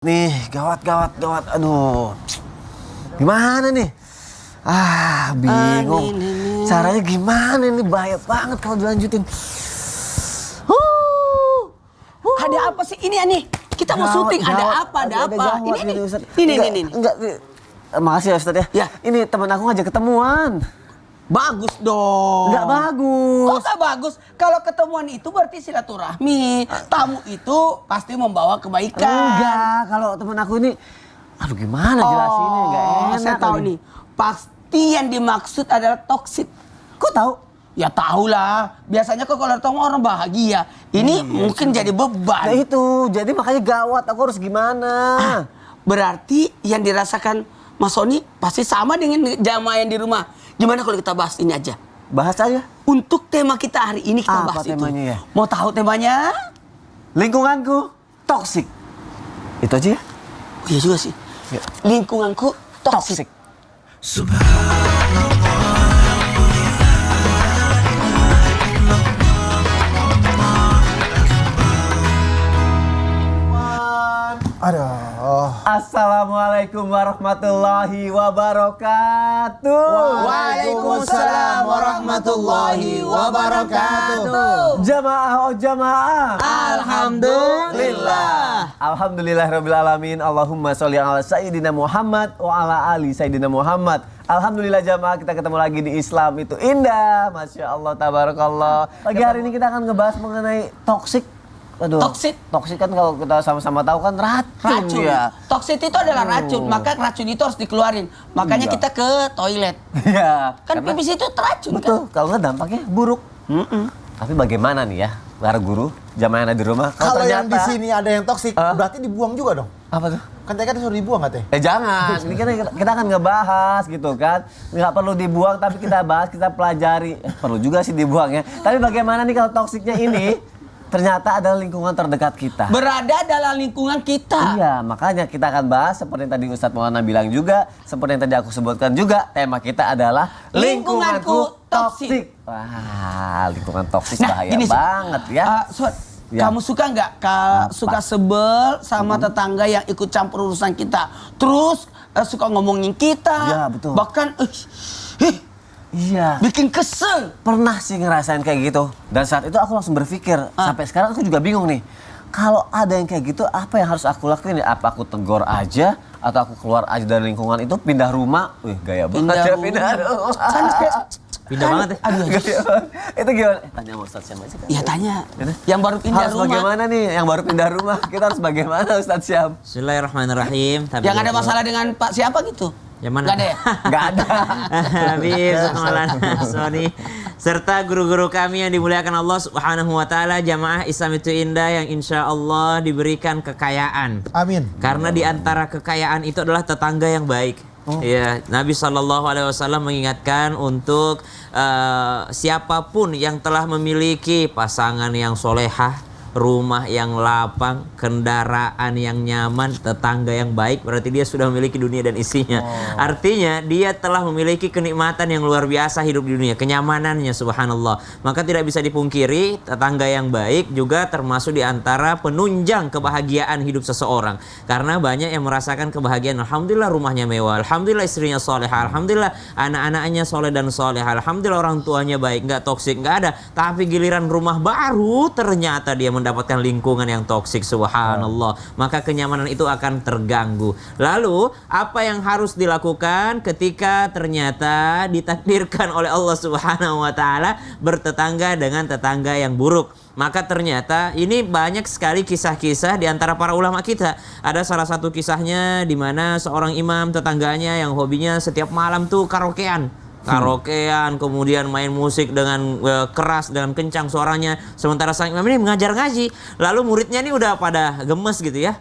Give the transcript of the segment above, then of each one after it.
Nih, gawat. Aduh. Gimana nih? Bingung. Caranya gimana nih? Bahaya banget kalau dilanjutin. Ada apa sih ini Ani? Kita mau syuting. Ada apa? Ini. Enggak. Makasih ya Ustaz ya. Ya. Ini teman aku ngajak ketemuan. Bagus dong. Enggak bagus. Kok nggak bagus? Kalau ketemuan itu berarti silaturahmi. Tamu itu pasti membawa kebaikan. Enggak, kalau teman aku ini aduh gimana jelasinnya enggak enak. Saya tahu nih. Pasti yang dimaksud adalah toksik. Kok tahu? Ya tahu lah. Biasanya kok kalau ketemu orang bahagia. Ini mungkin jadi beban. Nah itu, jadi makanya gawat. Aku harus gimana? Berarti yang dirasakan Mas Sony pasti sama dengan jamaah yang di rumah. Gimana kalau kita bahas ini aja? Bahas aja. Untuk tema kita hari ini kita Apa bahas itu. temanya ya? Mau tahu temanya? Lingkunganku toksik. Itu aja ya? Oh, iya juga sih. Ya. Lingkunganku toksik. Aduh. Assalamualaikum warahmatullahi wabarakatuh. Waalaikumsalam warahmatullahi wabarakatuh. Jamaah. Alhamdulillah. Alhamdulillahirabbil alamin. Allahumma sholli ala sayyidina Muhammad wa ala ali sayyidina Muhammad. Alhamdulillah jamaah, kita ketemu lagi di Islam itu indah. Masya Allah, tabarakallah. Pagi hari ini kita akan ngebahas mengenai toksik. Aduh, Toksik kan kalau kita sama-sama tahu kan racun ya. Toksik itu adalah racun, maka racun itu harus dikeluarin. Makanya Iya. kita ke toilet. Iya. Kan karena- pipis itu teracun Betul, kan? kalau nggak dampaknya buruk. Tapi bagaimana nih ya, para guru, jamaah yang ada di rumah? Kalau yang di ternyata- sini ada yang toksik, berarti dibuang juga dong. Apa tuh? Kan tadi kan disuruh dibuang katanya. Jangan, ini kan kita akan ngebahas gitu kan. Nggak perlu dibuang tapi kita bahas, kita pelajari. Perlu juga sih dibuang ya. Tapi bagaimana nih kalau toksiknya ini ternyata adalah lingkungan terdekat kita. Berada dalam lingkungan kita. Iya, makanya kita akan bahas seperti yang tadi Ustadz Maulana bilang juga, seperti yang tadi aku sebutkan juga, tema kita adalah Lingkunganku toksik. Wah, lingkungan toksik Nah, bahaya gini, Sob. banget ya. Sob, Ya. kamu suka nggak Apa? suka sebel sama tetangga yang ikut campur urusan kita? Terus suka ngomongin kita. Ya, betul. Bahkan Iya. bikin kesel. Pernah sih ngerasain kayak gitu. Dan saat itu aku langsung berpikir, sampai sekarang aku juga bingung nih. Kalau ada yang kayak gitu, apa yang harus aku lakuin? Apa aku tegur aja? Atau aku keluar aja dari lingkungan itu, pindah rumah? Wih, gaya banget ya pindah rumah. Pindah banget ya. Aduh, Gaya banget. Itu gimana? Tanya sama Ustadz Syam aja kan? ya tanya. Yang baru pindah Harus rumah. bagaimana nih yang baru pindah rumah? Kita harus bagaimana Ustadz Syam? Bismillahirrahmanirrahim. Yang ada masalah dengan Pak siapa gitu? Yang mana? Nggak ada ya? Gak ada. Habib Maulana Sony serta guru-guru kami yang dimuliakan Allah Subhanahu wa taala, jamaah Islam itu indah yang insya Allah diberikan kekayaan. Amin. Karena di antara kekayaan itu adalah tetangga yang baik. Ya, Nabi SAW mengingatkan untuk siapapun yang telah memiliki pasangan yang solehah, rumah yang lapang, kendaraan yang nyaman, tetangga yang baik, berarti dia sudah memiliki dunia dan isinya. Artinya dia telah memiliki kenikmatan yang luar biasa hidup di dunia, kenyamanannya, subhanallah. Maka tidak bisa dipungkiri, tetangga yang baik juga termasuk di antara penunjang kebahagiaan hidup seseorang. Karena banyak yang merasakan kebahagiaan, alhamdulillah rumahnya mewah, alhamdulillah istrinya solehah, alhamdulillah anak-anaknya soleh dan solehah, alhamdulillah orang tuanya baik, nggak toksik, nggak ada. Tapi giliran rumah baru ternyata dia mendapatkan lingkungan yang toksik, subhanallah. Maka kenyamanan itu akan terganggu. Lalu apa yang harus dilakukan ketika ternyata ditakdirkan oleh Allah Subhanahu wa taala bertetangga dengan tetangga yang buruk? Maka ternyata ini banyak sekali kisah-kisah di antara para ulama kita. Ada salah satu kisahnya di mana seorang imam tetangganya yang hobinya setiap malam tuh karaokean, kemudian main musik dengan keras, dengan kencang suaranya, sementara sang imam ini mengajar ngaji. Lalu muridnya ini udah pada gemes gitu ya,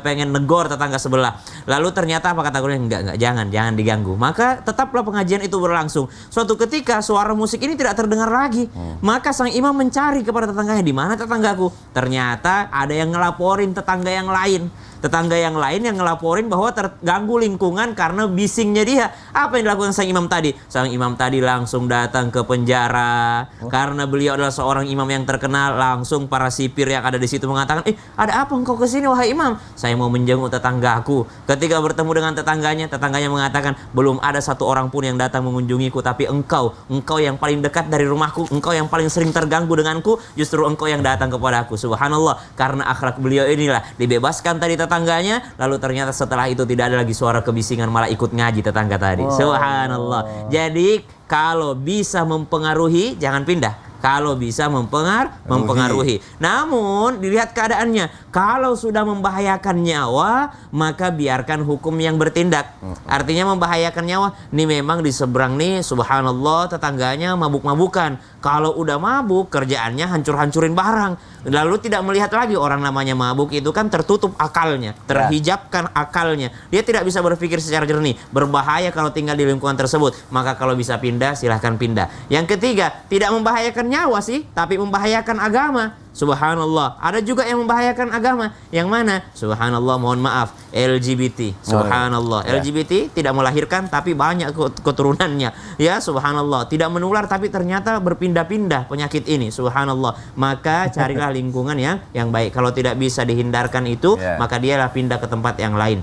pengen negor tetangga sebelah. Lalu ternyata apa kata gurunya? Enggak, jangan diganggu. Maka tetaplah pengajian itu berlangsung. Suatu ketika suara musik ini tidak terdengar lagi. Maka sang imam mencari kepada tetangganya, di mana tetanggaku? Ternyata ada yang ngelaporin tetangga yang lain. Tetangga yang lain yang ngelaporin bahwa terganggu lingkungan karena bisingnya dia. Apa yang dilakukan sang imam tadi? Sang imam tadi langsung datang ke penjara. Karena beliau adalah seorang imam yang terkenal. Langsung para sipir yang ada di situ mengatakan, ada apa engkau kesini wahai imam? Saya mau menjenguk tetanggaku. Ketika bertemu dengan tetangganya mengatakan, belum ada satu orang pun yang datang mengunjungiku. Tapi engkau yang paling dekat dari rumahku, engkau yang paling sering terganggu denganku, justru engkau yang datang kepadaku. Subhanallah, karena akhlak beliau inilah dibebaskan tadi tetangganya, lalu ternyata setelah itu tidak ada lagi suara kebisingan, malah ikut ngaji tetangga tadi. Subhanallah. Jadi kalau bisa mempengaruhi, jangan pindah. Kalau bisa mempengaruhi. Namun dilihat keadaannya. Kalau sudah membahayakan nyawa, maka biarkan hukum yang bertindak. Artinya membahayakan nyawa. Nih memang di seberang nih, subhanallah, tetangganya mabuk-mabukan. Kalau udah mabuk, kerjaannya hancur-hancurin barang. Lalu tidak melihat lagi orang namanya mabuk itu kan tertutup akalnya, terhijabkan akalnya. Dia tidak bisa berpikir secara jernih. Berbahaya kalau tinggal di lingkungan tersebut. Maka kalau bisa pindah, silahkan pindah. Yang ketiga, tidak membahayakan nyawa sih, tapi membahayakan agama. Subhanallah. Ada juga yang membahayakan agama. Yang mana? Subhanallah, mohon maaf, LGBT. Subhanallah. LGBT tidak melahirkan tapi banyak keturunannya. Ya, subhanallah. Tidak menular tapi ternyata berpindah-pindah penyakit ini. Subhanallah. Maka carilah lingkungan yang baik. Kalau tidak bisa dihindarkan itu, maka dialah pindah ke tempat yang lain.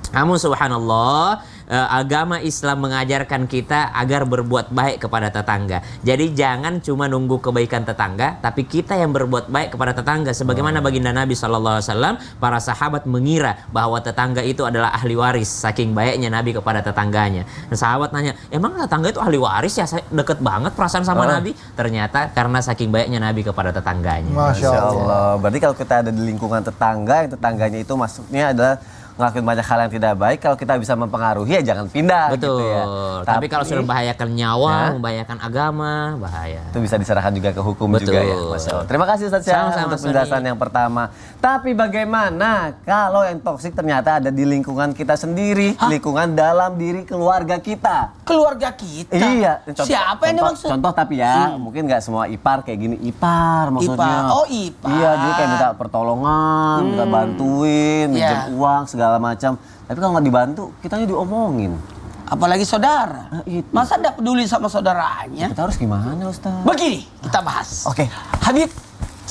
Namun subhanallah, agama Islam mengajarkan kita agar berbuat baik kepada tetangga. Jadi jangan cuma nunggu kebaikan tetangga, tapi kita yang berbuat baik kepada tetangga. Sebagaimana baginda Nabi SAW, para sahabat mengira bahwa tetangga itu adalah ahli waris. Saking baiknya Nabi kepada tetangganya. Dan sahabat nanya, emang tetangga itu ahli waris ya? Saya deket banget perasaan sama Nabi. Ternyata karena saking baiknya Nabi kepada tetangganya. Masya Allah. Berarti kalau kita ada di lingkungan tetangga, yang tetangganya itu maksudnya adalah ngelakuin banyak hal yang tidak baik, kalau kita bisa mempengaruhi ya jangan pindah. Betul. Gitu ya. Tapi kalau sudah membahayakan nyawa, membahayakan agama, bahaya. Itu bisa diserahkan juga ke hukum juga ya. Masya Allah. Terima kasih Ustaz Syah untuk penjelasan yang pertama. Tapi bagaimana kalau yang toksik ternyata ada di lingkungan kita sendiri, lingkungan dalam diri keluarga kita? Keluarga kita? Iya. Siapa yang dimaksud? Contoh tapi ya, mungkin nggak semua ipar kayak gini. Ipar maksudnya. Oh, ipar. Iya, jadi kayak minta pertolongan, minta bantuin, minjem uang, segala macam. Tapi kalau nggak dibantu, kitanya diomongin. Apalagi saudara. Nah, itu. Masa tidak peduli sama saudaranya? Kita harus gimana, Ustaz? Begini, kita bahas. Oke. Habib,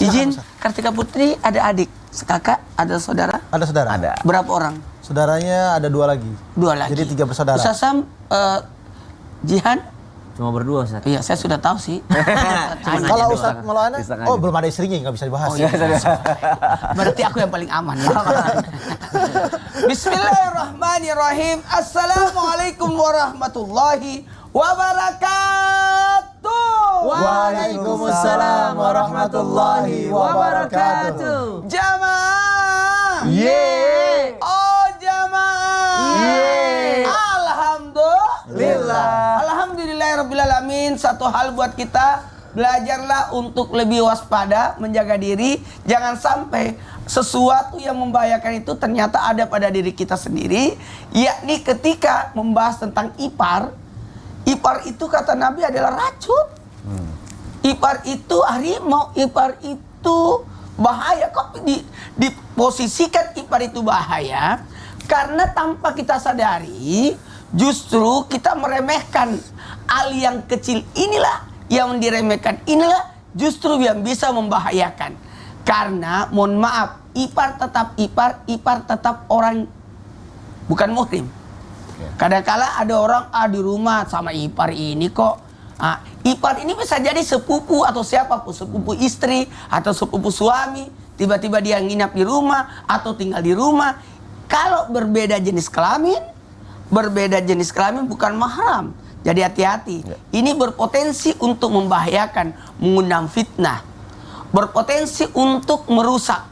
izin, Ustaz. Kartika Putri ada adik, sekakak, ada saudara. Ada saudara? Ada. Berapa orang? Saudaranya ada 2 lagi. 2 lagi. Jadi 3 bersaudara. Ustaz Sam, Jihan? Cuma berdua, Ustaz. Iya, saya sudah tahu sih. Cuma nanya Kalau doang. Ustaz Maulana, Iseng oh aja. belum ada istrinya, nggak bisa dibahas. Oh, iya. Berarti aku yang paling aman. Bismillahirrahmanirrahim. Assalamualaikum warahmatullahi wabarakatuh. Waalaikumsalam warahmatullahi wabarakatuh. Jamaah. Yeay. Oh, jamaah. Yeay. Alhamdulillah. Alhamdulillahirrahmanirrahim. Satu hal buat kita, belajarlah untuk lebih waspada, menjaga diri. Jangan sampai sesuatu yang membahayakan itu ternyata ada pada diri kita sendiri. Yakni ketika membahas tentang ipar. Ipar itu kata Nabi adalah racun. Ipar itu harimau. Ipar itu bahaya. Kok diposisikan ipar itu bahaya? Karena tanpa kita sadari, justru kita meremehkan hal yang kecil inilah, yang diremehkan inilah justru yang bisa membahayakan. Karena mohon maaf, ipar tetap ipar, ipar tetap orang bukan muhrim. Kadang-kala ada orang di rumah sama ipar ini kok. Ipar ini bisa jadi sepupu atau siapapun, sepupu istri atau sepupu suami. Tiba-tiba dia nginap di rumah atau tinggal di rumah. Kalau berbeda jenis kelamin bukan mahram. Jadi hati-hati. Ini berpotensi untuk membahayakan, mengundang fitnah. Berpotensi untuk merusak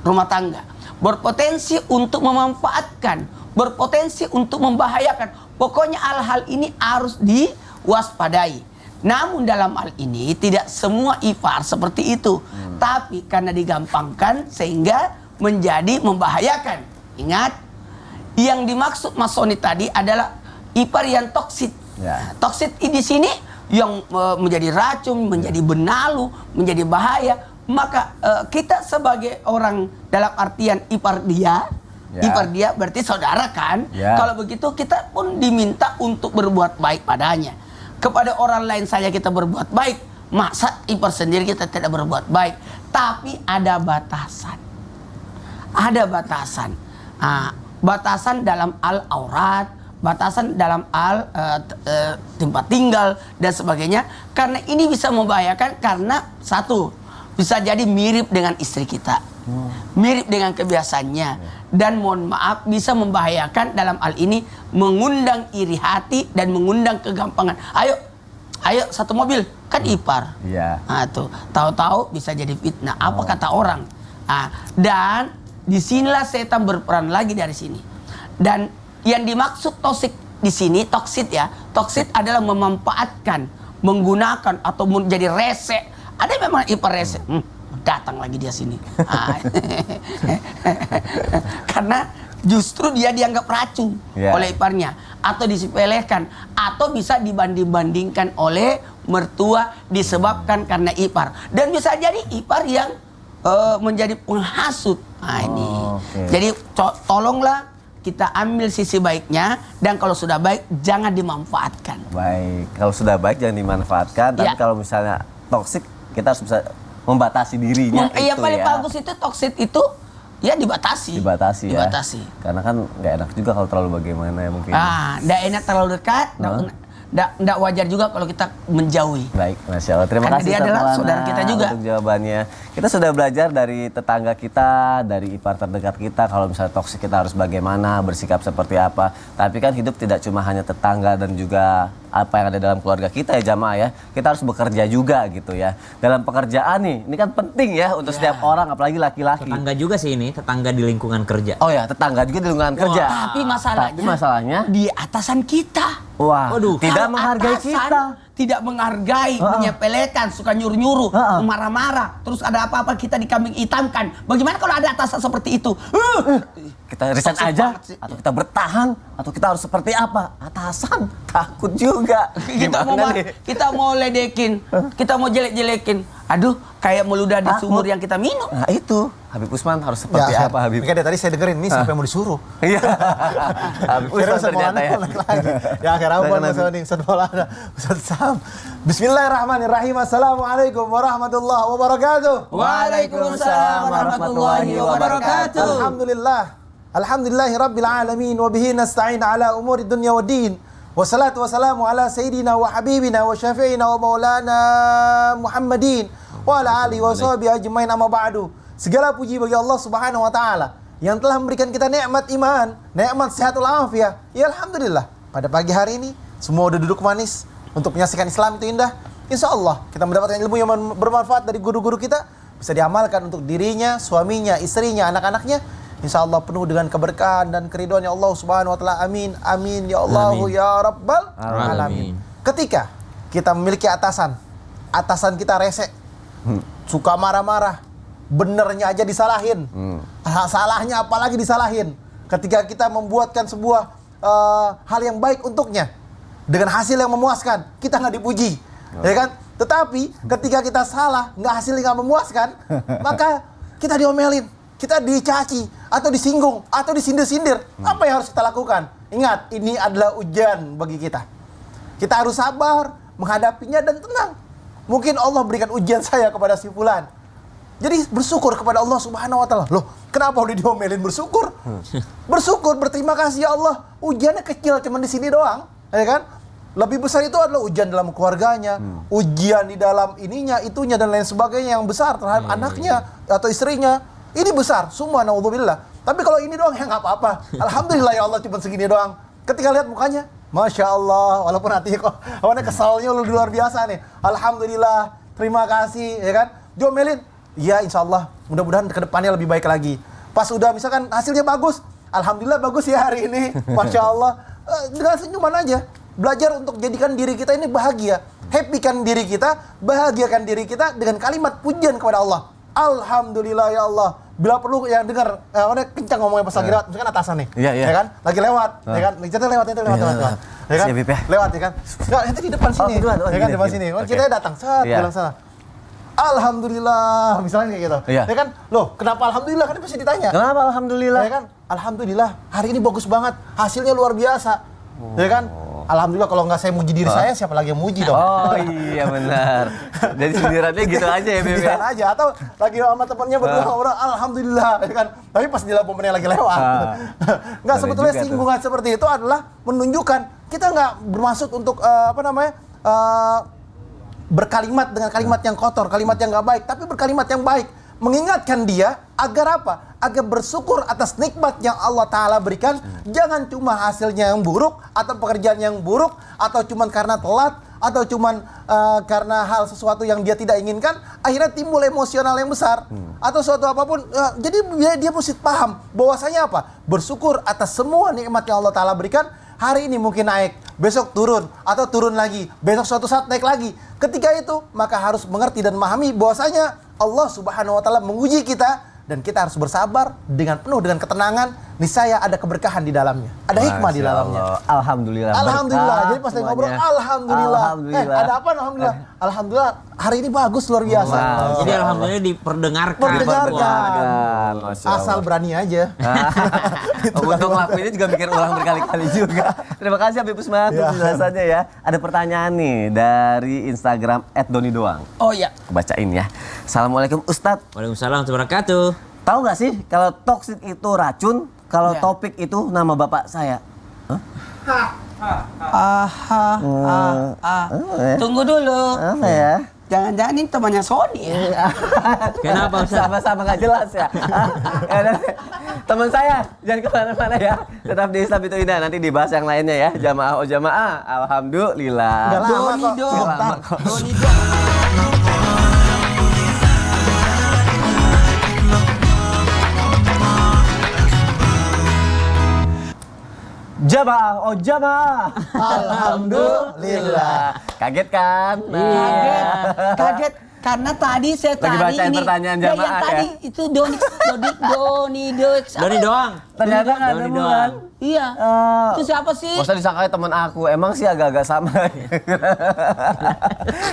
rumah tangga. Berpotensi untuk memanfaatkan. Berpotensi untuk membahayakan. Pokoknya hal-hal ini harus diwaspadai. Namun dalam hal ini tidak semua ipar seperti itu. Tapi karena digampangkan sehingga menjadi membahayakan. Ingat, Yang dimaksud Mas Sony tadi adalah ipar yang toksit. Ya. Toksit di sini yang menjadi racun, menjadi benalu, menjadi bahaya. Maka kita sebagai orang dalam artian ipar dia, ipar dia berarti saudara kan? Ya. Kalau begitu kita pun diminta untuk berbuat baik padanya. Kepada orang lain saja kita berbuat baik, masa ipar sendiri kita tidak berbuat baik? Tapi ada batasan. Ada batasan. Batasan dalam al-aurat, batasan dalam tempat tinggal dan sebagainya. Karena ini bisa membahayakan karena satu, bisa jadi mirip dengan istri kita. Mirip dengan kebiasaannya. Dan mohon maaf bisa membahayakan dalam hal ini mengundang iri hati dan mengundang kegampangan. Ayo satu mobil, kan ipar. Iya. Tuh, tahu-tahu bisa jadi fitnah. Apa kata orang? Dan disinilah setan berperan lagi dari sini. Dan yang dimaksud toksik di sini, toksit ya. Toksit adalah memanfaatkan, menggunakan atau menjadi rese. Ada memang ipar rese. Datang lagi dia sini. Karena justru dia dianggap racun oleh iparnya. Atau disepelekan. Atau bisa dibanding-bandingkan oleh mertua disebabkan karena ipar. Dan bisa jadi ipar yang menjadi penghasut. Ini. Jadi tolonglah kita ambil sisi baiknya, dan kalau sudah baik jangan dimanfaatkan. Baik, kalau sudah baik jangan dimanfaatkan, tapi kalau misalnya toksik kita harus bisa membatasi dirinya. Yang paling bagus itu toksit itu ya dibatasi. Dibatasi ya. Dibatasi. Karena kan nggak enak juga kalau terlalu bagaimana ya mungkin. Nggak enak terlalu dekat, nggak wajar juga kalau kita menjauhi. Baik, Masya Allah. Terima Karena kasih dia Ustaz adalah Maulana saudara kita juga. untuk jawabannya. Kita sudah belajar dari tetangga kita, dari ipar terdekat kita, kalau misalnya toksik kita harus bagaimana, bersikap seperti apa. Tapi kan hidup tidak cuma hanya tetangga dan juga apa yang ada dalam keluarga kita ya jamaah ya. Kita harus bekerja juga gitu ya. Dalam pekerjaan nih, ini kan penting ya untuk setiap orang, apalagi laki-laki. Tetangga juga sih ini, tetangga di lingkungan kerja. Oh ya, tetangga juga di lingkungan kerja. Tapi masalahnya di di atasan kita. wah, Waduh. tidak Kalau menghargai atasan kita. tidak menghargai, menyepelekan, suka nyuruh-nyuruh, marah-marah, terus ada apa-apa kita dikambing hitamkan. Bagaimana kalau ada atasan seperti itu? Kita resign Toxic aja, banget sih. atau kita bertahan, atau kita harus seperti apa? Atasan takut juga. Kita mau ledekin, kita mau jelek-jelekin. Aduh, kayak meludah di sumur yang kita minum. Nah itu, Habib Usman harus seperti apa Habib? Makanya dari tadi saya dengerin ini siapa yang mau disuruh. Iya. Habib Kira Usman Ustaz ternyata Maulana ya. ulang lagi. Ya akhir apa Mas Sony, Ustaz Maulana, Ustaz Sam. Bismillahirrahmanirrahim. Assalamualaikum warahmatullahi wabarakatuh. Waalaikumsalam warahmatullahi wabarakatuh. Alhamdulillah. Alhamdulillahi rabbil alamin wa bihi nasta'in ala umuri dunya waddin. Wassalatu wassalamu ala sayyidina wa habibina wa syafi'ina wa maulana Muhammadin wa ala alihi wa sahbihi ajmain, amma ba'du. Segala puji bagi Allah Subhanahu wa taala yang telah memberikan kita nikmat iman, nikmat sehatul afiah. Ya alhamdulillah. Pada pagi hari ini semua udah duduk manis untuk menyaksikan Islam itu indah. Insyaallah kita mendapatkan ilmu yang bermanfaat dari guru-guru kita, bisa diamalkan untuk dirinya, suaminya, istrinya, anak-anaknya. Insyaallah penuh dengan keberkahan dan keridhaan ya Allah Subhanahu wa taala. Amin. Amin ya Allah ya Rabbal alamin. Ketika kita memiliki atasan kita rese, suka marah-marah, benernya aja disalahin, salahnya apalagi disalahin. Ketika kita membuatkan sebuah hal yang baik untuknya dengan hasil yang memuaskan, kita nggak dipuji, ya kan? Tetapi ketika kita salah, hasilnya nggak memuaskan, maka kita diomelin, kita dicaci, atau disinggung, atau disindir-sindir. Apa yang harus kita lakukan? Ingat, ini adalah ujian bagi kita. Kita harus sabar menghadapinya dan tenang. Mungkin Allah berikan ujian saya kepada si fulan. Jadi bersyukur kepada Allah Subhanahu wa taala. Loh, kenapa udah diomelin bersyukur? Bersyukur, berterima kasih ya Allah. Ujiannya kecil, cuma di sini doang, ya kan? Lebih besar itu adalah ujian dalam keluarganya, ujian di dalam ininya, itunya dan lain sebagainya yang besar terhadap anaknya atau istrinya. Ini besar, semua naudzubillah. Tapi kalau ini doang ya nggak apa-apa. Alhamdulillah ya Allah cuma segini doang. Ketika lihat mukanya, Masya Allah, walaupun hatinya kok awalnya kesalnya luar biasa nih. Alhamdulillah, terima kasih, ya kan? Diomelin, ya insya Allah, mudah-mudahan kedepannya lebih baik lagi. Pas udah misalkan hasilnya bagus, Alhamdulillah bagus ya hari ini, Masya Allah. Dengan senyuman aja, belajar untuk jadikan diri kita ini bahagia. Happykan diri kita, bahagiakan diri kita dengan kalimat pujian kepada Allah. Alhamdulillah ya Allah, bila perlu yang dengar kencang ngomongnya pas lagi lewat, misalkan atasan nih, Iya, iya. ya kan, lagi lewat, ya kan, kita lewat, ya kan, Siap, Bib, ya. lewat, ya kan, nggak, nanti di depan sini, kebetulan. ya kan, Gini, di depan gini. sini, Oke. kita datang, set, Iya. bilang sana, alhamdulillah, misalnya kayak gitu, Iya. ya kan, loh, kenapa alhamdulillah, kan pasti ditanya, Kenapa alhamdulillah? ya kan, alhamdulillah, hari ini bagus banget, hasilnya luar biasa, ya kan, alhamdulillah kalau nggak saya muji diri saya, siapa lagi yang muji dong? Oh iya benar. Jadi sindirannya gitu aja ya, Bib. Jangan aja, atau lagi sama temennya berdua orang alhamdulillah, ya kan, tapi pas di lampunya lagi lewat. Nggak, Boleh sebetulnya juga tuh. singgungan seperti itu adalah menunjukkan kita nggak bermaksud untuk berkalimat dengan kalimat yang kotor, kalimat yang nggak baik, tapi berkalimat yang baik, mengingatkan dia agar apa? Agar bersyukur atas nikmat yang Allah Ta'ala berikan. Jangan cuma hasilnya yang buruk, atau pekerjaan yang buruk, atau cuman karena telat, atau cuman karena hal sesuatu yang dia tidak inginkan, akhirnya timbul emosional yang besar, atau suatu apapun. Jadi dia mesti paham bahwasanya apa? Bersyukur atas semua nikmat yang Allah Ta'ala berikan. Hari ini mungkin naik, besok turun, atau turun lagi, besok suatu saat naik lagi. Ketika itu, maka harus mengerti dan memahami bahwasanya Allah Subhanahu wa Ta'ala menguji kita, dan kita harus bersabar dengan penuh dengan ketenangan. Niscaya ada keberkahan di dalamnya, ada hikmah di Masya dalamnya. Allah. Alhamdulillah. Alhamdulillah. berkah Jadi pas lagi ngobrol, semuanya. alhamdulillah. Alhamdulillah. Ada apa? Alhamdulillah. Alhamdulillah. Hari ini bagus, luar biasa. Wow. Jadi alhamdulillah diperdengarkan. Diperdengarkan. Masya Allah. Asal berani aja. Untuk ngelakuinnya juga mikir ulang berkali-kali juga. Terima kasih Habib Usman untuk Ya. penjelasannya ya. Ada pertanyaan nih dari Instagram @donidoang. Oh iya. Aku bacain ya. Assalamualaikum Ustadz. Waalaikumsalam warahmatullahi wabarakatuh. Tahu nggak sih kalau toksik itu racun, kalau Ya. topik itu nama bapak saya? Tunggu dulu. Apa ya? Jangan-jangan ini temannya Sony ya? Kenapa, Ustaz? Sama-sama nggak jelas ya. Ya udah. Teman saya, jangan kemana-mana ya. Tetap di Islam itu Indah. Nanti dibahas yang lainnya ya. Jamaah oh jamaah. Alhamdulillah. Udah lama Doni kok. dong. Sebentar. Doni dong. Jamaah oh jamaah. Alhamdulillah. Kaget kan? Kaget karena tadi saya Lagi tadi bacain ini pertanyaan yang jamaah tadi ya? itu Doni Doni doang. Ternyata nggak ada Doni bukan? doang. Iya. Oh. Itu siapa sih? Masa disangkanya teman aku, emang sih agak-agak sama.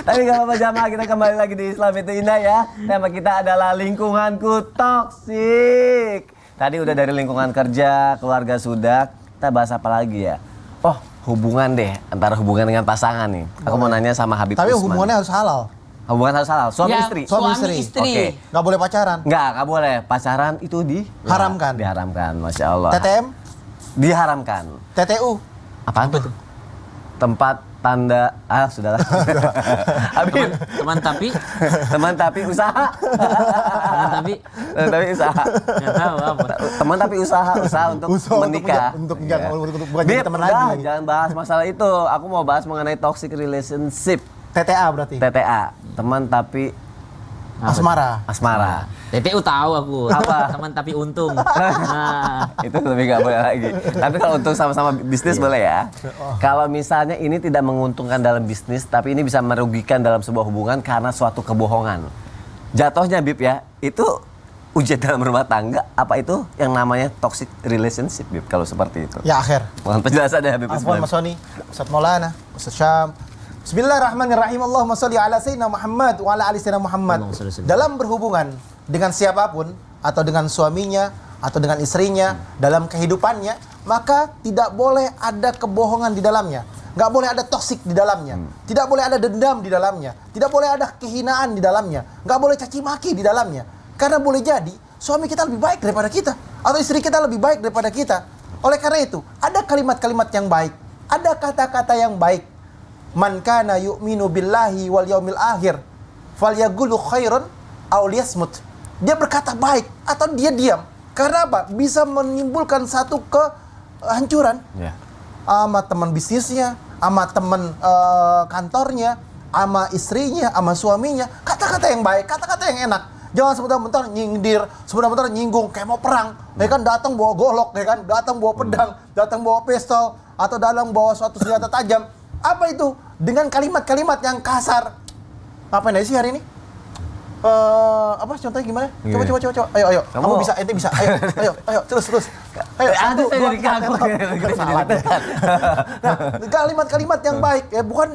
Tapi gak apa-apa jamaah, kita kembali lagi di Islam itu Indah ya. Tema kita adalah lingkunganku toksik. Tadi udah dari lingkungan kerja, keluarga sudah. Kita bahas apa lagi ya? Oh, hubungan deh, antara hubungan dengan pasangan nih. Aku mau nanya sama Habib Tapi Usman. hubungannya harus halal. Hubungan harus halal, suami Ya, istri. Suami Suami istri. istri. Oke. Nggak boleh pacaran. Nggak boleh. Pacaran itu Haramkan. Diharamkan, Masya Allah. TTM, Diharamkan. TTU. Apaan tuh? Tempat tanda, sudahlah. Habib, Teman tapi teman tapi usaha. Teman tapi usaha. nggak tahu apa. Teman tapi usaha untuk Usaha menikah. untuk Iya. bukan jadi Bib, teman udah, lagi. jangan bahas masalah itu. Aku mau bahas mengenai toxic relationship. TTA berarti. TTA, teman tapi Asmara. asmara. TTU tahu aku. Apa? Teman tapi untung. Nah, Itu lebih nggak boleh lagi. Tapi kalau untuk sama-sama bisnis boleh ya. Kalau misalnya ini tidak menguntungkan dalam bisnis, tapi ini bisa merugikan dalam sebuah hubungan karena suatu kebohongan. Jatuhnya Bib ya, itu ujian dalam rumah tangga. Apa itu yang namanya toxic relationship Bib kalau seperti itu? Ya akhir. Mohon penjelasannya Habib Afwan Ismail. Mas Sony, Ustaz Maulana, Ustaz Syam. Bismillahirrahmanirrahim. Allahumma sholli ala sayyidina Muhammad wa ala ali sayyidina Muhammad. Allahumma sholli ala Dalam berhubungan dengan siapapun atau dengan suaminya atau dengan istrinya dalam kehidupannya, maka tidak boleh ada kebohongan di dalamnya. Nggak boleh ada toksik di dalamnya. Tidak boleh ada dendam di dalamnya. Tidak boleh ada kehinaan di dalamnya. Nggak boleh caci maki di dalamnya. Karena boleh jadi suami kita lebih baik daripada kita atau istri kita lebih baik daripada kita. Oleh karena itu, ada kalimat-kalimat yang baik, ada kata-kata yang baik. Man kana yu'minu billahi wal yaumil akhir falyaqulu khairan aw liyasmut. Dia berkata baik atau dia diam. Karena apa? Bisa menimbulkan satu kehancuran Ya. sama teman bisnisnya, sama teman kantornya, sama istrinya, sama suaminya. Kata-kata yang baik, kata-kata yang enak. Jangan sebentar-bentar nyindir, sebentar-bentar nyinggung kayak mau perang. Ya kan, datang bawa golok, ya kan, datang bawa pedang, datang bawa pistol, atau datang bawa suatu senjata tajam. Apa itu? Dengan kalimat-kalimat yang kasar. Ngapain aja sih hari ini? apa contohnya gimana? Coba. Ayo. Kamu bisa, ente bisa. Ayo, terus. Ayo, Ada satu, saya dua, jadi tiga, kagum. salah. Nah, kalimat-kalimat yang baik ya, bukan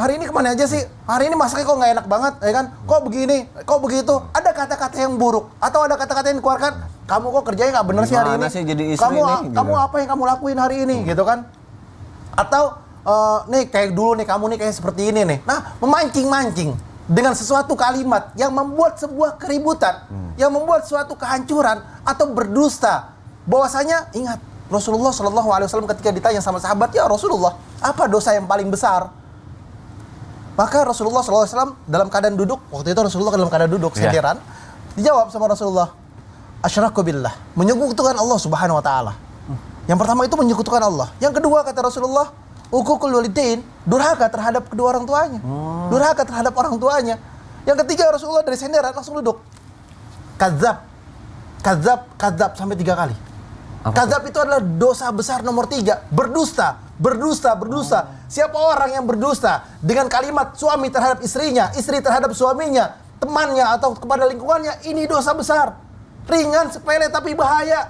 hari ini kemana aja sih? Hari ini masaknya kok nggak enak banget, ya kan? Kok begini, kok begitu? Ada kata-kata yang buruk atau ada kata-kata yang dikeluarkan. Kamu kok kerjanya nggak bener sih hari ini? Gimana sih jadi istri nih, gitu. Kamu apa yang kamu lakuin hari ini, gitu kan? Atau nih kayak dulu nih kamu nih kayak seperti ini nih. Nah, memancing-mancing dengan sesuatu kalimat yang membuat sebuah keributan, yang membuat suatu kehancuran atau berdusta. Bahwasanya ingat Rasulullah Shallallahu Alaihi Wasallam ketika ditanya sama sahabat, ya Rasulullah, apa dosa yang paling besar? Maka Rasulullah Shallallahu Alaihi Wasallam dalam keadaan duduk, waktu itu Rasulullah dalam keadaan duduk senderan, dijawab sama Rasulullah, asyraku billah, menyekutukan Allah Subhanahu Wa Taala. Yang pertama itu menyekutukan Allah. Yang kedua kata Rasulullah, uququl walidain, durhaka terhadap kedua orang tuanya. Durhaka terhadap orang tuanya. Yang ketiga Rasulullah dari senderan langsung duduk. Kadzab sampai 3 kali. Kadzab itu adalah dosa besar nomor 3. Berdusta. Siapa orang yang berdusta dengan kalimat suami terhadap istrinya, istri terhadap suaminya, temannya atau kepada lingkungannya, ini dosa besar. Ringan, sepele tapi bahaya.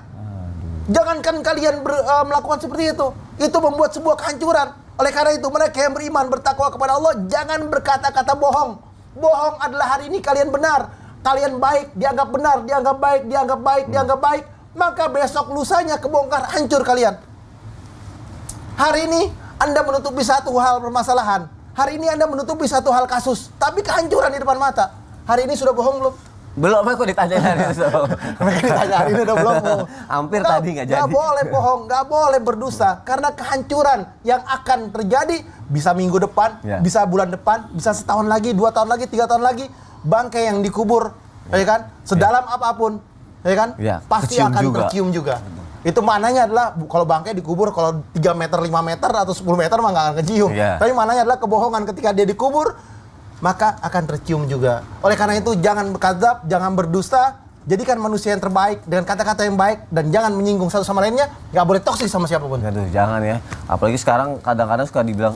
Jangankan kalian melakukan seperti itu. Itu membuat sebuah kehancuran. Oleh karena itu mereka yang beriman, bertakwa kepada Allah, jangan berkata-kata bohong. Bohong adalah hari ini kalian benar, kalian baik, dianggap benar, dianggap baik. Maka besok lusanya kebongkar, hancur kalian. Hari ini Anda menutupi satu hal permasalahan. Hari ini Anda menutupi satu hal kasus, tapi kehancuran di depan mata. Hari ini sudah bohong belum? Belum, aku ditanya hari itu. Mereka ditanya hari ini udah belum. Hampir tadi nggak jadi. Nggak boleh bohong, nggak boleh berdusta. Karena kehancuran yang akan terjadi bisa minggu depan, bisa bulan depan, bisa setahun lagi, 2 tahun lagi, 3 tahun lagi. Bangkai yang dikubur, ya kan? Sedalam apapun, ya kan? Pasti kecium akan juga. tercium juga. Itu mananya adalah kalau bangkai dikubur kalau 3 meter, 5 meter atau 10 meter mah nggak akan kecium. Tapi mananya adalah kebohongan ketika dia dikubur, maka akan tercium juga. Oleh karena itu jangan berkadzab, jangan berdusta, jadikan manusia yang terbaik dengan kata-kata yang baik dan jangan menyinggung satu sama lainnya. Nggak boleh toksik sama siapapun. Aduh, jangan ya. Apalagi sekarang kadang-kadang suka dibilang,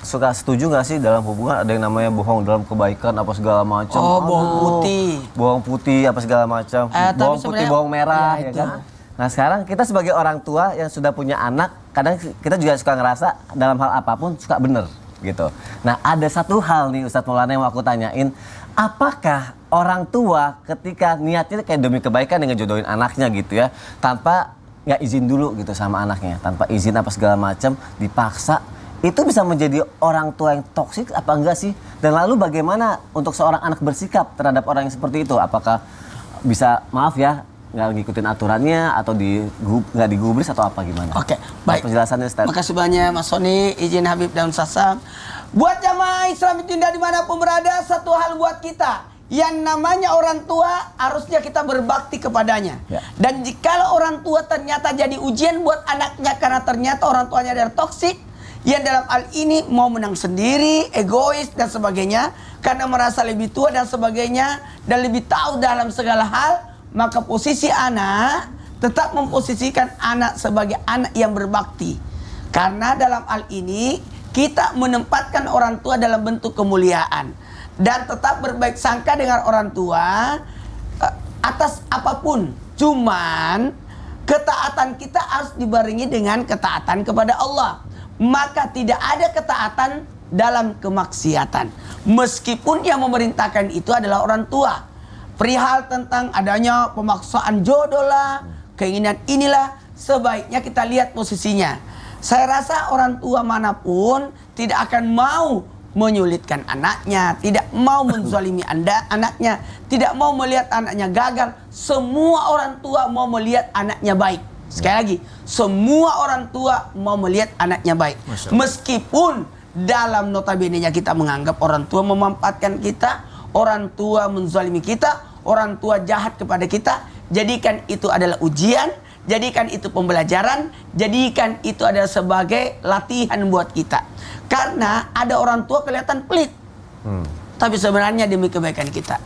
suka setuju nggak sih dalam hubungan ada yang namanya bohong dalam kebaikan apa segala macam. Bohong putih. Bohong putih apa segala macam. Tapi Bohong putih, sebenarnya- bohong merah, ya ya itu. kan? Nah sekarang kita sebagai orang tua yang sudah punya anak, kadang kita juga suka ngerasa dalam hal apapun suka bener gitu. Nah ada satu hal nih Ustadz Maulana yang mau aku tanyain, apakah orang tua ketika niatnya kayak demi kebaikan dengan jodohin anaknya gitu ya, tanpa nggak izin dulu gitu sama anaknya, tanpa izin apa segala macam, dipaksa, itu bisa menjadi orang tua yang toksik apa enggak sih? Dan lalu bagaimana untuk seorang anak bersikap terhadap orang yang seperti itu? Apakah bisa, maaf ya, nggak ngikutin aturannya atau nggak digubris atau apa gimana? Oke, baik. Penjelasannya Ustaz. Makasih banyak Mas Sony, izin Habib dan Sasam. Buat jamaah Islam itu dimanapun berada, satu hal buat kita, yang namanya orang tua harusnya kita berbakti kepadanya. Dan jikalau orang tua ternyata jadi ujian buat anaknya karena ternyata orang tuanya adalah toksik, yang dalam hal ini mau menang sendiri, egois dan sebagainya, karena merasa lebih tua dan sebagainya, dan lebih tahu dalam segala hal, maka posisi anak tetap memposisikan anak sebagai anak yang berbakti. Karena dalam hal ini kita menempatkan orang tua dalam bentuk kemuliaan dan tetap berbaik sangka dengan orang tua atas apapun. Cuman ketaatan kita harus dibarengi dengan ketaatan kepada Allah. Maka tidak ada ketaatan dalam kemaksiatan. Meskipun yang memerintahkan itu adalah orang tua. Perihal tentang adanya pemaksaan jodoh lah, keinginan inilah, sebaiknya kita lihat posisinya. Saya rasa orang tua manapun tidak akan mau menyulitkan anaknya, tidak mau menzalimi anaknya, tidak mau melihat anaknya gagal. Semua orang tua mau melihat anaknya baik. Sekali lagi, semua orang tua mau melihat anaknya baik. Meskipun dalam notabene-nya kita menganggap orang tua memanfaatkan kita, orang tua menzalimi kita, orang tua jahat kepada kita, jadikan itu adalah ujian, jadikan itu pembelajaran, jadikan itu adalah sebagai latihan buat kita. Karena ada orang tua kelihatan pelit, tapi sebenarnya demi kebaikan kita.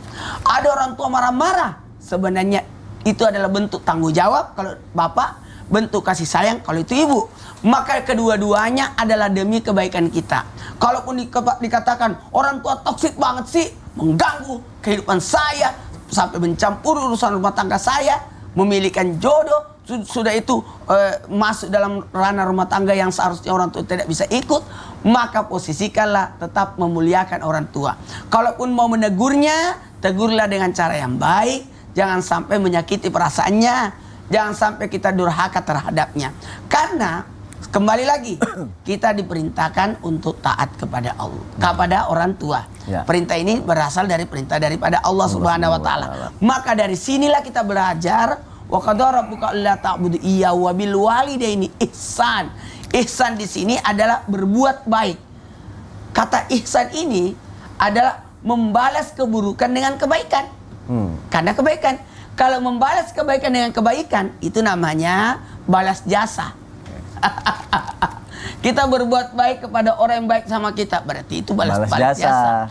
Ada orang tua marah-marah, sebenarnya itu adalah bentuk tanggung jawab kalau bapak, bentuk kasih sayang kalau itu ibu. Maka kedua-duanya adalah demi kebaikan kita. Kalaupun dikatakan orang tua toksik banget sih, mengganggu kehidupan saya, sampai mencampuri urusan rumah tangga saya, memilihkan jodoh, sudah itu masuk dalam ranah rumah tangga yang seharusnya orang tua tidak bisa ikut, maka posisikanlah tetap memuliakan orang tua. Kalaupun mau menegurnya, tegurlah dengan cara yang baik, jangan sampai menyakiti perasaannya, jangan sampai kita durhaka terhadapnya. Karena kembali lagi, kita diperintahkan untuk taat kepada Allah, kepada orang tua. Ya. Perintah ini berasal dari perintah daripada Allah Subhanahu wa taala. Maka dari sinilah kita belajar wa qadara rabbuka alla ta'budu iyyahu wa bil walidaini ihsan. Ihsan di sini adalah berbuat baik. Kata ihsan ini adalah membalas keburukan dengan kebaikan. Karena kebaikan, kalau membalas kebaikan dengan kebaikan itu namanya balas jasa. Kita berbuat baik kepada orang yang baik sama kita, berarti itu balas jasa.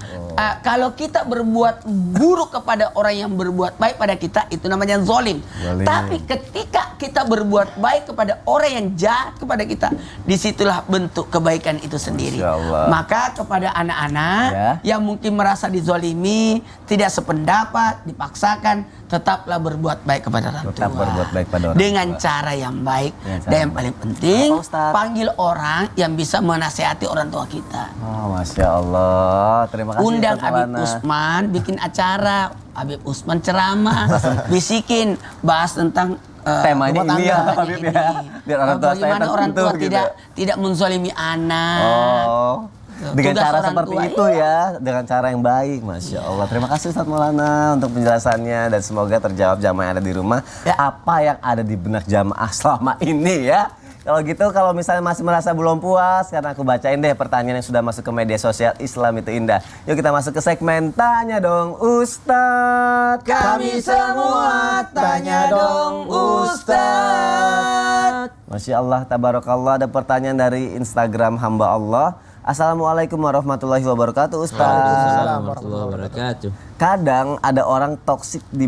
Kalau kita berbuat buruk kepada orang yang berbuat baik pada kita, itu namanya zalim. Tapi ketika kita berbuat baik kepada orang yang jahat kepada kita, disitulah bentuk kebaikan itu sendiri. Maka kepada anak-anak yang mungkin merasa dizalimi, tidak sependapat, dipaksakan, tetaplah berbuat baik kepada orang tua. Berbuat baik pada orang dengan tua. Cara yang baik. Dan yang paling penting, panggil orang yang bisa menasehati orang tua kita. Oh, Masya Allah. Terima kasih. Undang Ustaz Habib Maulana. Usman bikin acara, Habib Usman ceramah, bisikin bahas tentang Temanya rumah ini ya, tangga Habib ya. Biar orang tua saya bagaimana orang tua tersentuh gitu. tidak menzalimi anak. Oh. Dengan Tugas cara orang seperti tua, itu ya, dengan cara yang baik, Masya Allah. Terima kasih Ustaz Maulana untuk penjelasannya dan semoga terjawab jamaah yang ada di rumah. Apa yang ada di benak jamaah selama ini ya. Kalau gitu, kalau misalnya masih merasa belum puas, karena aku bacain deh pertanyaan yang sudah masuk ke media sosial Islam itu Indah. Yuk kita masuk ke segmen Tanya Dong Ustadz. Kami semua tanya dong Ustadz. Masya Allah, tabarakallah, ada pertanyaan dari Instagram hamba Allah. Assalamualaikum warahmatullahi wabarakatuh Ustaz. Waalaikumsalam warahmatullahi wabarakatuh. Kadang ada orang toksik di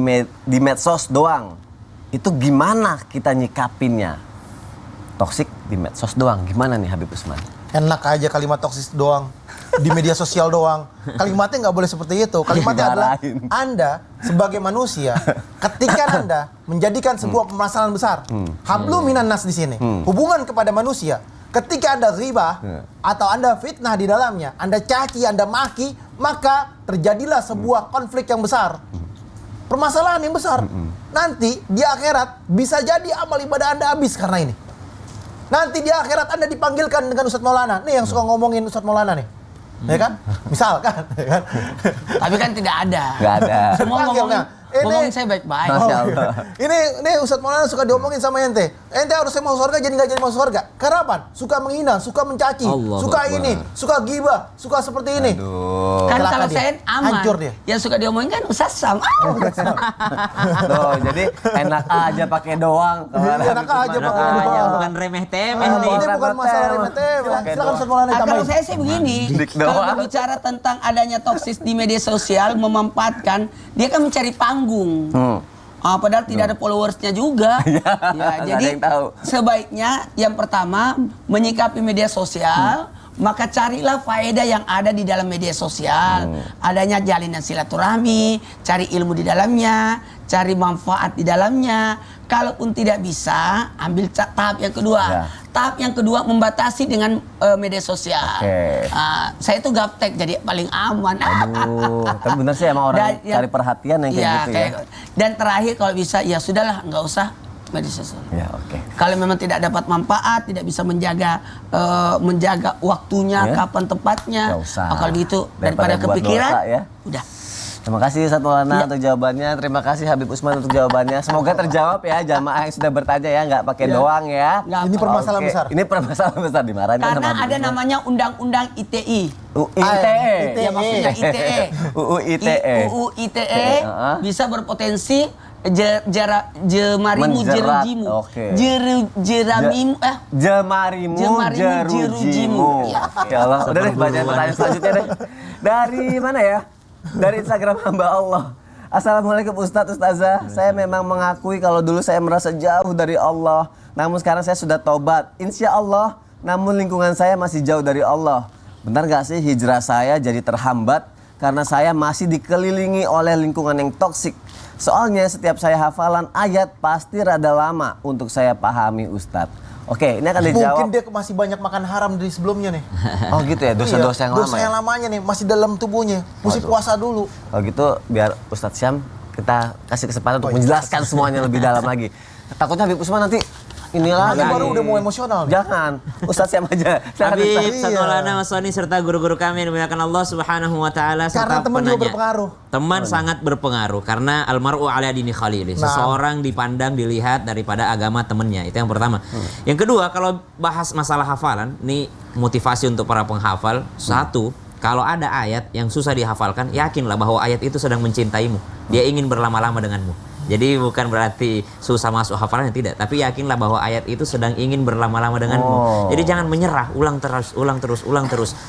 medsos doang. Itu gimana kita nyikapinnya? Toksik di medsos doang, gimana nih Habib Usman? Enak aja kalimat toksis doang, di media sosial doang. Kalimatnya nggak boleh seperti itu. Kalimatnya adalah Anda sebagai manusia, ketika Anda menjadikan sebuah permasalahan besar, hablu minan nas di sini, hubungan kepada manusia. Ketika Anda ghibah atau Anda fitnah di dalamnya, Anda caci, Anda maki, maka terjadilah sebuah konflik yang besar. Permasalahan yang besar. Nanti di akhirat bisa jadi amal ibadah Anda habis karena ini. Nanti di akhirat Anda dipanggilkan dengan Ustadz Maulana. Nih yang suka ngomongin Ustadz Maulana nih. Ya kan? Misalkan. Ya kan? Tapi kan tidak ada. Gak ada. Semua ngomongin saya baik-baik. Masya Allah. Ini Ustadz Maulana suka diomongin sama ente. Ente harusnya masuk surga jadi nggak jadi masuk surga. Karena apa? Suka menghina, suka mencaci, Allah suka Akbar. ini, suka gibah, suka seperti ini. Aduh. Kan Celaka kalau dia. saya aman. Hancur dia. Yang suka diomongin kan Ustaz Sam. Tuh, jadi enak aja pakai doang. Enak aja pakai doang. Ya, bukan remeh-temeh nih. Ini bukan masalah remeh-temeh. Silakan Ustadz Maulana Kalau tambahin. saya sih begini, Dik kalau doang. berbicara tentang adanya toksis di media sosial, memanfaatkan, dia kan mencari panggung. Padahal tidak ada followersnya juga. nggak ada Jadi yang tahu. sebaiknya yang pertama menyikapi media sosial, maka carilah faedah yang ada di dalam media sosial. Adanya jalinan silaturahmi, cari ilmu di dalamnya, cari manfaat di dalamnya. Kalaupun tidak bisa, ambil tahap yang kedua. Ya. Tahap yang kedua membatasi dengan media sosial. Oke. Saya tuh gaptek jadi paling aman. Aduh, tapi bener sih emang orang cari perhatian yang kayak gitu ya. Dan terakhir kalau bisa ya sudahlah, nggak usah media sosial. Ya, oke. Kalau memang tidak dapat manfaat, tidak bisa menjaga waktunya, Ya. kapan tepatnya. Nggak usah. Kalau begitu Daripada daripada buat kepikiran, dosa ya. udah. Terima kasih Ustadz Maulana untuk jawabannya. Terima kasih Habib Usman untuk jawabannya. Semoga terjawab ya jamaah yang sudah bertanya ya, nggak pakai doang ya. Nggak Ini permasalahan Oke, besar. Ini permasalahan besar, dimarahin kan Karena sama Habib ada Usman. namanya Undang-Undang ITE. ITE. Ya maksudnya ITE. UU ITE. UU ITE bisa berpotensi jemarimu Menjerat, jerujimu. oke. Jeramimu Jemarimu jerujimu. Ya Allah, udah deh bacain pertanyaan selanjutnya deh. Dari mana ya? Dari Instagram hamba Allah. Assalamualaikum Ustadz Ustazah. Saya memang mengakui kalau dulu saya merasa jauh dari Allah. Namun sekarang saya sudah tobat. Insya Allah. Namun lingkungan saya masih jauh dari Allah. Benar gak sih hijrah saya jadi terhambat karena saya masih dikelilingi oleh lingkungan yang toksik. Soalnya setiap saya hafalan ayat pasti rada lama untuk saya pahami Ustadz. Oke, ini akan dijawab. Mungkin dia masih banyak makan haram dari sebelumnya nih. Oh gitu ya, dosa-dosa yang lama. Dosa yang lamanya nih masih dalam tubuhnya. Mesti Waduh. puasa dulu. Kalau gitu biar Ustadz Syam kita kasih kesempatan untuk menjelaskan semuanya lebih dalam lagi. Takutnya Habib Usman nanti inilah Ini baru udah mau emosional nih. Jangan, Ustadz Syam aja. Silakan, Habib, Ustadz. Satolana, Mas Soni, serta guru-guru kami yang dimuliakan Allah Subhanahu wa Ta'ala, serta Karena teman juga penanya. berpengaruh. Teman sangat berpengaruh karena almar'u ala dini khalili. Seseorang dipandang, dilihat daripada agama temannya. Itu yang pertama. Yang kedua, kalau bahas masalah hafalan, ini motivasi untuk para penghafal. Satu, kalau ada ayat yang susah dihafalkan, yakinlah bahwa ayat itu sedang mencintaimu. Dia ingin berlama-lama denganmu. Jadi bukan berarti susah masuk hafalannya, tidak. Tapi yakinlah bahwa ayat itu sedang ingin berlama-lama denganmu. Jadi jangan menyerah, ulang terus.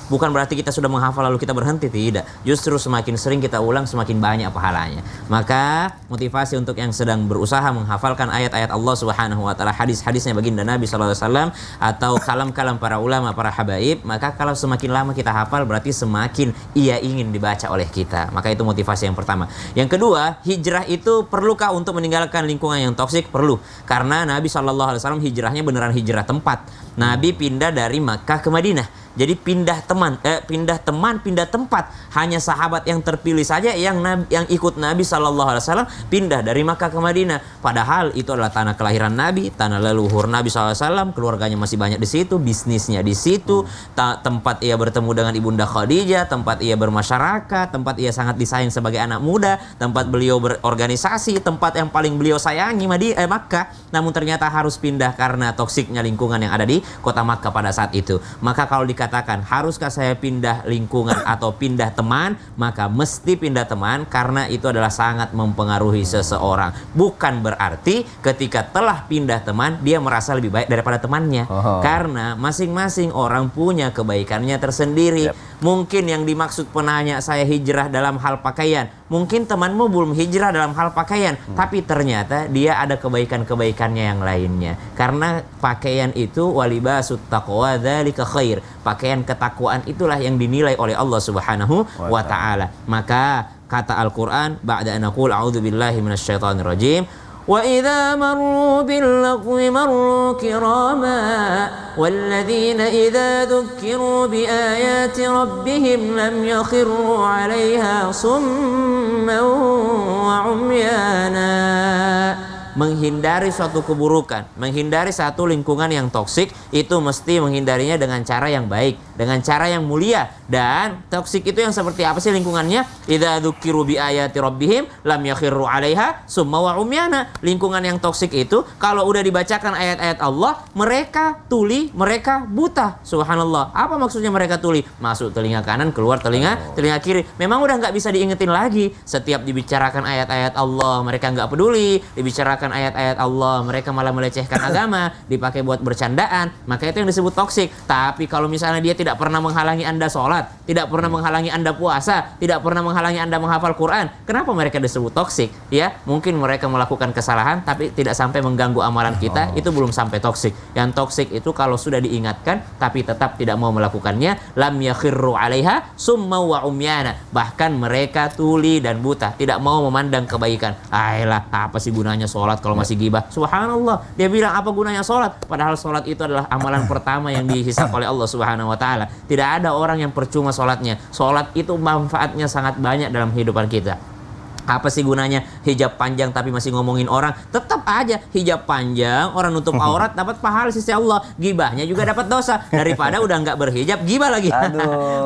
Bukan berarti kita sudah menghafal lalu kita berhenti, tidak. Justru semakin sering kita ulang, semakin banyak pahalanya. Maka motivasi untuk yang sedang berusaha menghafalkan ayat-ayat Allah Subhanahu wa Ta'ala, hadis-hadisnya baginda Nabi SAW, atau kalam-kalam para ulama, para habaib, maka kalau semakin lama kita hafal berarti semakin ia ingin dibaca oleh kita. Maka itu motivasi yang pertama. Yang kedua, hijrah itu perlukah untuk meninggalkan lingkungan yang toksik? Perlu. Karena Nabi SAW hijrahnya beneran hijrah tempat. Nabi pindah dari Makkah ke Madinah. Jadi pindah tempat. Hanya sahabat yang terpilih saja yang ikut Nabi SAW pindah dari Makkah ke Madinah. Padahal itu adalah tanah kelahiran Nabi, tanah leluhur Nabi SAW, keluarganya masih banyak di situ, bisnisnya di situ, tempat ia bertemu dengan ibunda Khadijah, tempat ia bermasyarakat, tempat ia sangat disayang sebagai anak muda, tempat beliau berorganisasi, tempat yang paling beliau sayangi Makkah. Namun ternyata harus pindah karena toksiknya lingkungan yang ada di kota Makkah pada saat itu. Maka kalau dikatakan haruskah saya pindah lingkungan atau pindah teman, maka mesti pindah teman karena itu adalah sangat mempengaruhi seseorang. Bukan berarti ketika telah pindah teman dia merasa lebih baik daripada temannya. Karena masing-masing orang punya kebaikannya tersendiri. Mungkin yang dimaksud penanya saya hijrah dalam hal pakaian, mungkin temanmu belum hijrah dalam hal pakaian, tapi ternyata dia ada kebaikan-kebaikannya yang lainnya. Karena pakaian itu walibasut taqwa dzalika khair. Pakaian ketakwaan itulah yang dinilai oleh Allah Subhanahu wa Ta'ala. Maka kata Al-Qur'an, ba'da an naqul a'udzu billahi minasyaitonir rajim, wa idza marru bil lagwi marru kirama walladzina idza dzukkiru bi ayati rabbihim lam yakhirru 'alaiha summan wa umyana. Menghindari suatu keburukan, menghindari satu lingkungan yang toksik, itu mesti menghindarinya dengan cara yang baik, dengan cara yang mulia. Dan toksik itu yang seperti apa sih lingkungannya? Idza dzukiru bi ayati rabbihim lam yakhirru 'alaiha summa wa umyana. Lingkungan yang toksik itu kalau udah dibacakan ayat-ayat Allah, mereka tuli, mereka buta. Subhanallah. Apa maksudnya mereka tuli? Masuk telinga kanan, keluar telinga kiri. Memang udah nggak bisa diingetin lagi. Setiap dibicarakan ayat-ayat Allah, mereka nggak peduli. Dibicarakan ayat-ayat Allah, mereka malah melecehkan agama, dipakai buat bercandaan, maka itu yang disebut toksik. Tapi kalau misalnya dia tidak pernah menghalangi Anda sholat, tidak pernah menghalangi Anda puasa, tidak pernah menghalangi Anda menghafal Quran, kenapa mereka disebut toksik? Ya, mungkin mereka melakukan kesalahan tapi tidak sampai mengganggu amalan kita, itu belum sampai toksik. Yang toksik itu kalau sudah diingatkan tapi tetap tidak mau melakukannya, lam yakhirru 'alaiha summa wa umyana. Bahkan mereka tuli dan buta, tidak mau memandang kebaikan. Ayolah, apa sih gunanya sholat kalau masih gibah? Subhanallah, dia bilang apa gunanya sholat? Padahal sholat itu adalah amalan pertama yang dihisab oleh Allah Subhanahu wa Ta'ala. Tidak ada orang yang percuma sholatnya. Sholat itu manfaatnya sangat banyak dalam kehidupan kita. Apa sih gunanya hijab panjang tapi masih ngomongin orang? Tetap aja hijab panjang, orang nutup aurat dapat pahala sisi Allah, gibahnya juga dapat dosa. Daripada udah nggak berhijab gibah lagi.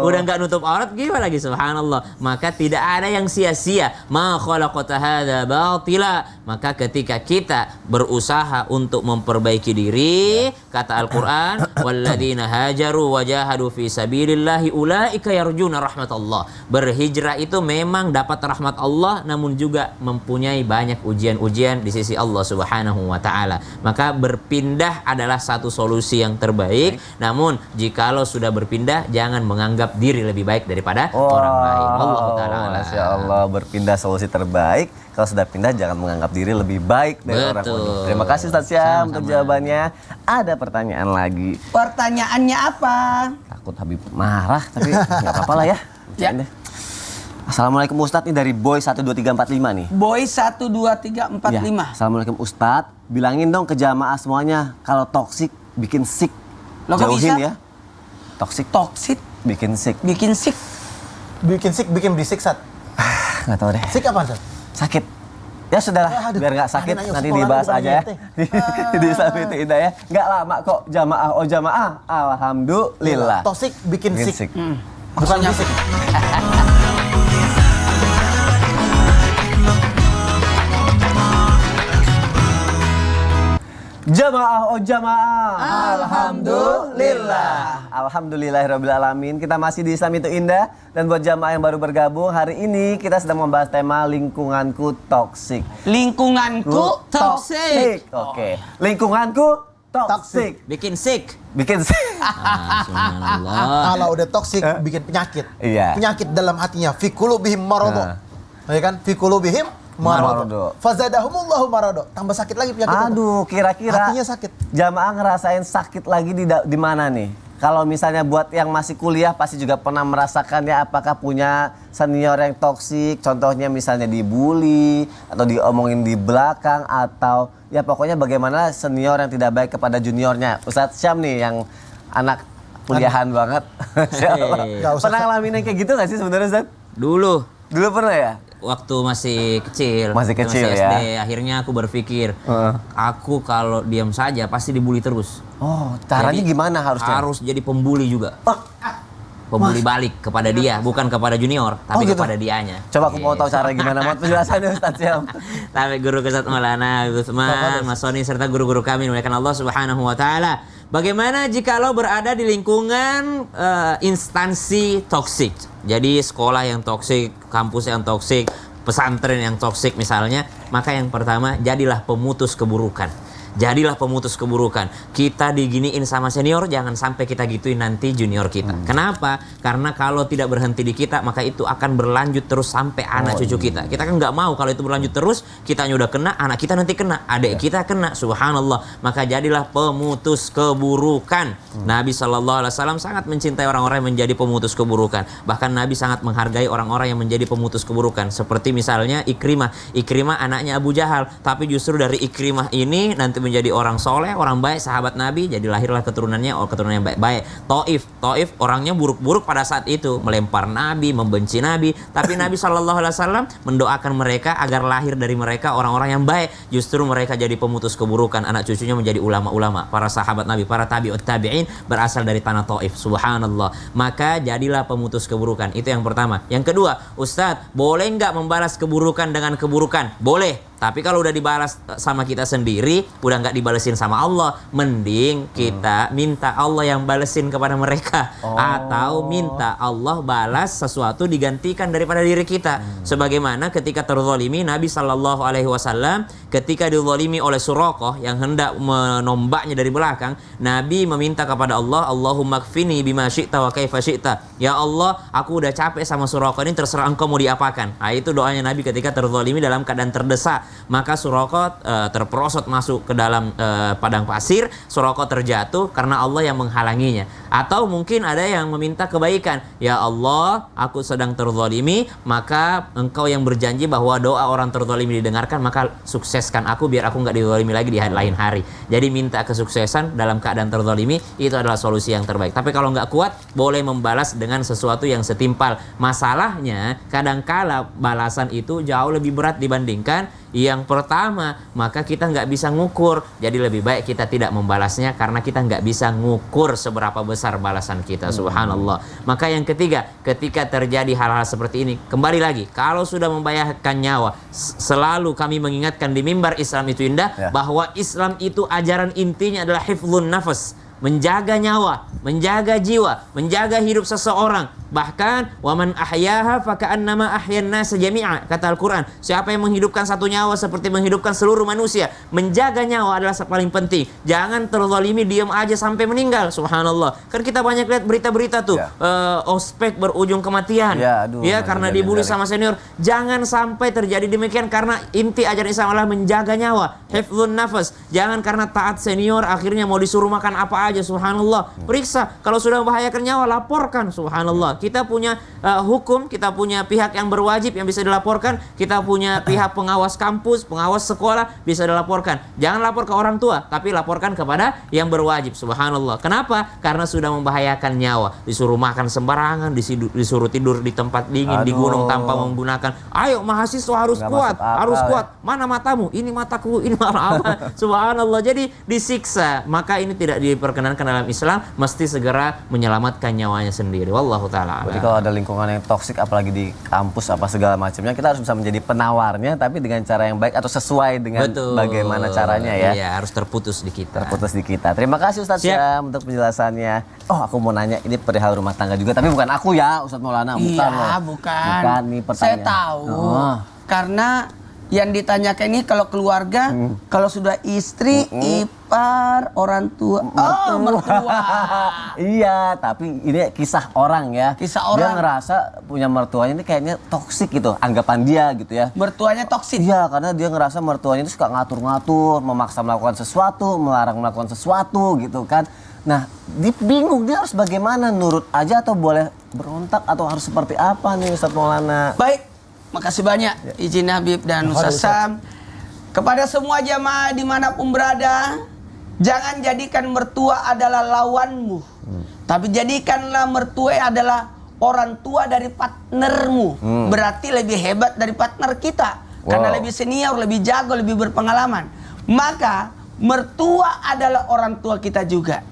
Udah nggak nutup aurat gibah lagi. Subhanallah. Maka tidak ada yang sia-sia. Ma khalaqata hadza batila. Maka ketika kita berusaha untuk memperbaiki diri, kata Al-Qur'an, walladzina hajaru wajahadu fi sabilillahi ulaika yarjuna rahmatullah. Berhijrah itu memang dapat rahmat Allah, namun juga mempunyai banyak ujian-ujian di sisi Allah Subhanahu wa Ta'ala. Maka berpindah adalah satu solusi yang terbaik. Namun jikalau sudah berpindah, jangan menganggap diri lebih baik daripada orang lain. Allah Ta'ala. Masya Allah, berpindah solusi terbaik. Kalau sudah pindah jangan menganggap diri lebih baik dari orang lain. Terima kasih Ustaz Syam untuk jawabannya. Ada pertanyaan lagi. Pertanyaannya apa? Takut Habib marah tapi nggak apa-apa lah ya. Ya. Assalamualaikum Ustadz, ini dari Boy 12345 nih. Boy 12345. Ya, Assalamualaikum Ustadz, bilangin dong ke jamaah semuanya kalau toksik bikin sick. Loh, kok Jauhin bisa? ya. Toksik Toksit, bikin sick. bikin sick. Bikin sick, bikin berisik, Sat. Nggak tahu deh. Sick apa, Sat? Sakit. Ya sudahlah, Aduh, biar nggak sakit ayo, nanti sekolah dibahas bukan aja ya. ente. Di Islam itu indah ya. Nggak lama kok jamaah. Oh jamaah, alhamdulillah. Toxic bikin Bikin sick. sick. Bukan bisik. Jamaah, oh jamaah. Alhamdulillah. Alhamdulillahirabbil alamin. Kita masih di Islam itu indah, dan buat jamaah yang baru bergabung, hari ini kita sedang membahas tema lingkunganku toksik. Lingkunganku toksik. Oke. Lingkunganku toksik. Bikin sick. Bikin sick. Ah, subhanallah. Kalau udah toxic bikin penyakit. Iya. Penyakit dalam hatinya. Fi qulubihim maradun. Ya kan? Fi qulubihim maradun. Maradun. Fazadahumullahu maradun. Tambah sakit lagi penyakit itu. Aduh, kira-kira Hatinya sakit. jamaah ngerasain sakit lagi di mana nih? Kalau misalnya buat yang masih kuliah pasti juga pernah merasakannya, apakah punya senior yang toksik, contohnya misalnya dibully atau diomongin di belakang, atau ya pokoknya bagaimana senior yang tidak baik kepada juniornya. Ustadz Syam nih yang anak kuliahan banget. Masya Allah. Nggak usah. Pernah ngalamin yang kayak gitu gak sih sebenarnya Ustadz? Dulu Dulu pernah ya? waktu masih kecil, Masih kecil masih ya. SD, akhirnya aku berpikir, aku kalau diam saja pasti dibully terus. Oh, caranya Jadi, gimana harusnya? Harus jadi pembuli juga. Oh, Pembuli balik kepada dia, bukan kepada junior, tapi gitu? kepada dianya. coba aku mau tahu cara gimana, mau penjelasannya Ustadz Syam. Tapi guru Ustaz Maulana, Utsman, Mas Soni, serta guru-guru kami dimuliakan Allah Subhanahu wa taala. Bagaimana jika lo berada di lingkungan instansi toksik? Jadi sekolah yang toksik, kampus yang toksik, pesantren yang toksik misalnya, maka yang pertama jadilah pemutus keburukan. Jadilah pemutus keburukan. Kita diginiin sama senior, jangan sampai kita gituin nanti junior kita. Kenapa? Karena kalau tidak berhenti di kita, maka itu akan berlanjut terus sampai anak cucu kita. Kita kan nggak mau kalau itu berlanjut terus, kitanya udah kena, anak kita nanti kena, adik kita kena. Subhanallah. Maka jadilah pemutus keburukan. Nabi SAW sangat mencintai orang-orang yang menjadi pemutus keburukan. Bahkan Nabi sangat menghargai orang-orang yang menjadi pemutus keburukan. Seperti misalnya Ikrimah. Ikrimah anaknya Abu Jahal. Tapi justru dari Ikrimah ini nanti menjadi orang soleh, orang baik, sahabat Nabi, jadi lahirlah keturunannya, keturunan yang baik-baik. Taif orangnya buruk-buruk pada saat itu, melempar Nabi, membenci Nabi, tapi Nabi SAW mendoakan mereka agar lahir dari mereka orang-orang yang baik. Justru mereka jadi pemutus keburukan, anak cucunya menjadi ulama-ulama, para sahabat Nabi, para tabi'ut tabi'in berasal dari tanah Taif. Subhanallah. Maka jadilah pemutus keburukan. Itu yang pertama. Yang kedua, Ustadz, boleh nggak membalas keburukan dengan keburukan? Boleh. Tapi kalau udah dibalas sama kita sendiri, udah nggak dibalesin sama Allah, mending kita minta Allah yang balesin kepada mereka. Atau minta Allah balas sesuatu digantikan daripada diri kita. Sebagaimana ketika terzalimi, Nabi SAW ketika dizalimi oleh Suraqah yang hendak menombaknya dari belakang, Nabi meminta kepada Allah, Allahumma kfini bima syi'ta wa kaifa syi'ta. Ya Allah, aku udah capek sama Suraqah ini, terserah engkau mau diapakan. Nah, itu doanya Nabi ketika terzalimi dalam keadaan terdesak. Maka Suraqah terperosot masuk ke dalam padang pasir. Suraqah terjatuh karena Allah yang menghalanginya. Atau mungkin ada yang meminta kebaikan. Ya Allah, aku sedang terzalimi, maka engkau yang berjanji bahwa doa orang terzalimi didengarkan, maka sukseskan aku biar aku nggak dizalimi lagi di lain hari. Jadi minta kesuksesan dalam keadaan terzalimi, itu adalah solusi yang terbaik. Tapi kalau nggak kuat, boleh membalas dengan sesuatu yang setimpal. Masalahnya kadangkala balasan itu jauh lebih berat dibandingkan yang pertama, maka kita nggak bisa ngukur. Jadi lebih baik kita tidak membalasnya karena kita nggak bisa ngukur seberapa besar balasan kita. Subhanallah. Maka yang ketiga, ketika terjadi hal-hal seperti ini, kembali lagi, kalau sudah membahayakan nyawa, selalu kami mengingatkan di mimbar Islam itu indah, bahwa Islam itu ajaran intinya adalah hifdzun nafas, menjaga nyawa, menjaga jiwa, menjaga hidup seseorang. Bahkan waman ahyaha faka'annama ahyan nasa jami'a, kata Al-Qur'an. Siapa yang menghidupkan satu nyawa seperti menghidupkan seluruh manusia. Menjaga nyawa adalah yang paling penting. Jangan terzalimi diam aja sampai meninggal. Subhanallah. Kan kita banyak lihat berita-berita tuh, ospek berujung kematian. Ya, karena dibully sama senior. Jangan sampai terjadi demikian, karena inti ajaran Islam adalah menjaga nyawa, hifdzun nafas. Jangan karena taat senior akhirnya mau disuruh makan apa aja. Subhanallah. Periksa, kalau sudah membahayakan nyawa laporkan. Subhanallah. Kita punya hukum, kita punya pihak yang berwajib yang bisa dilaporkan, kita punya pihak pengawas kampus, pengawas sekolah bisa dilaporkan. Jangan lapor ke orang tua, tapi laporkan kepada yang berwajib. Subhanallah. Kenapa? Karena sudah membahayakan nyawa. Disuruh makan sembarangan, disuruh tidur di tempat dingin, di gunung tanpa menggunakan. Ayo mahasiswa harus Nggak kuat, masuk akal, harus ya. kuat. Mana matamu? Ini mataku, ini mata apa? Subhanallah. Jadi disiksa. Maka ini tidak diperkenankan dalam Islam, mesti segera menyelamatkan nyawanya sendiri. Wallahu taala. Berarti kalau ada lingkungan yang toksik apalagi di kampus apa segala macamnya, kita harus bisa menjadi penawarnya tapi dengan cara yang baik atau sesuai dengan bagaimana caranya ya. Iya, harus terputus di kita. Terputus di kita. Terima kasih Ustaz Siap. Syam untuk penjelasannya. Oh, aku mau nanya ini perihal rumah tangga juga, tapi bukan aku ya, Ustaz Maulana, bukan Iya, loh. bukan. Bukan nih pertanyaan. Saya tahu. Oh. Karena yang ditanyakan ini kalau keluarga, kalau sudah istri, ipar, orang tua, mertua. Iya, tapi ini kisah orang ya. Kisah Dia orang. ngerasa punya mertuanya ini kayaknya toksik gitu, anggapan dia gitu ya. Mertuanya toksik. Iya, karena dia ngerasa mertuanya itu suka ngatur-ngatur, memaksa melakukan sesuatu, melarang melakukan sesuatu gitu kan. Nah, dia bingung dia harus bagaimana, nurut aja atau boleh berontak atau harus seperti apa nih Ustaz Maulana? Baik, makasih banyak izin Habib dan Ustaz Sam. Kepada semua jamaah dimanapun berada, jangan jadikan mertua adalah lawanmu, tapi jadikanlah mertua adalah orang tua dari partnermu. Berarti lebih hebat dari partner kita, karena lebih senior, lebih jago, lebih berpengalaman. Maka mertua adalah orang tua kita juga.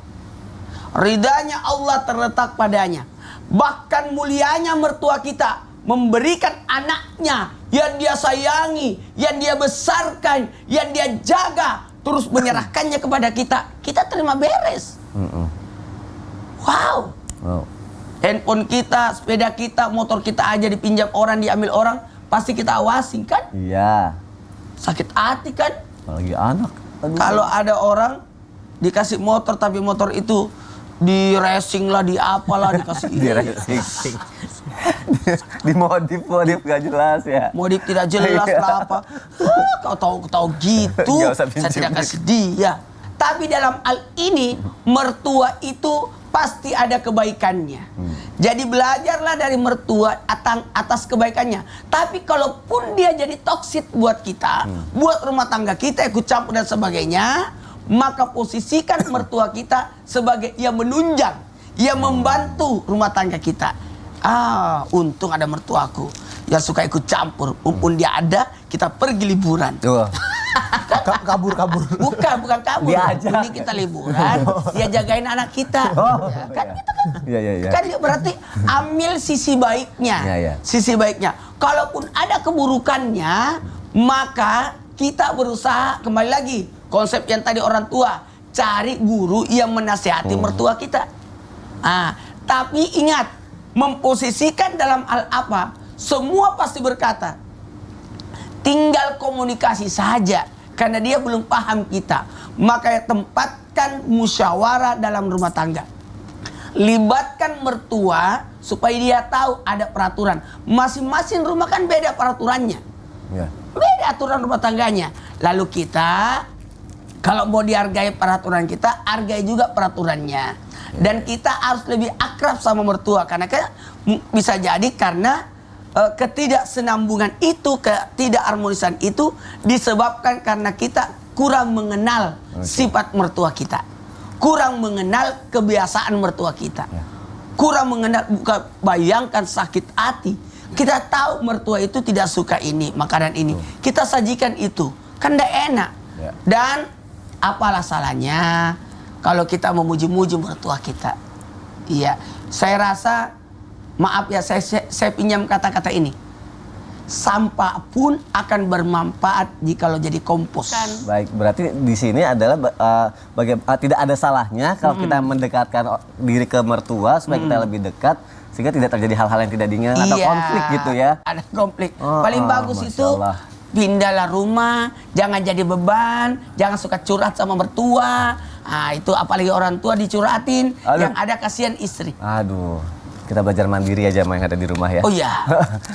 Ridhanya Allah terletak padanya. Bahkan mulianya mertua kita memberikan anaknya yang dia sayangi, yang dia besarkan, yang dia jaga, terus menyerahkannya kepada kita. Kita terima beres. Wow. Handphone kita, sepeda kita, motor kita aja dipinjam orang, diambil orang, pasti kita awasin kan? Iya. Sakit hati kan? Apalagi anak. Aduh. Kalau ada orang dikasih motor tapi motor itu di racing lah, di apalah, dikasih Di racing. Dimodif gak jelas ya. modif tidak jelas lah apa. Kau tahu gitu. Nggak usah Saya tidak pinjam. kasih dia. Tapi dalam hal ini mertua itu pasti ada kebaikannya. Jadi belajarlah dari mertua atas kebaikannya. Tapi kalaupun dia jadi toksik buat kita, buat rumah tangga kita, ikut campur dan sebagainya, maka posisikan mertua kita sebagai yang menunjang, yang membantu rumah tangga kita. Untung ada mertuaku yang suka ikut campur. Mumpun dia ada, kita pergi liburan. Kabur. Bukan kabur. Dia ajak. Ini kita liburan, dia jagain anak kita. Ya, kan kita kan. Iya. Kan dia berarti ambil sisi baiknya. Iya. Sisi baiknya. Kalaupun ada keburukannya, maka kita berusaha kembali lagi konsep yang tadi orang tua, cari guru yang menasihati mertua kita. Tapi ingat, memposisikan dalam hal apa? Semua pasti berkata, tinggal komunikasi saja, karena dia belum paham kita. Maka tempatkan musyawarah dalam rumah tangga. Libatkan mertua supaya dia tahu ada peraturan. Masing-masing rumah kan beda peraturannya. Ya. Beda aturan rumah tangganya. Lalu kita, kalau mau dihargai peraturan kita, hargai juga peraturannya. Dan kita harus lebih akrab sama mertua. Karena bisa jadi karena ketidaksenambungan itu, ketidakharmonisan itu disebabkan karena kita kurang mengenal sifat mertua kita, kurang mengenal kebiasaan mertua kita, kurang mengenal. Bukan bayangkan sakit hati, kita tahu mertua itu tidak suka ini, makanan ini, kita sajikan itu, kan tidak enak. Dan apalah salahnya kalau kita memuji-muji mertua kita? Iya, saya rasa, maaf ya, saya pinjam kata-kata ini. Sampah pun akan bermanfaat jika lo jadi kompos. Baik, berarti di sini adalah tidak ada salahnya kalau kita mendekatkan diri ke mertua supaya kita lebih dekat sehingga tidak terjadi hal-hal yang tidak diinginkan atau konflik gitu ya. Ada konflik. Paling bagus Masya itu Allah. pindahlah rumah, jangan jadi beban, jangan suka curhat sama mertua. Itu apalagi orang tua dicurhatin, Aduh. yang ada kasihan istri. Aduh. kita belajar mandiri ya jamaah yang ada di rumah ya. Oh iya.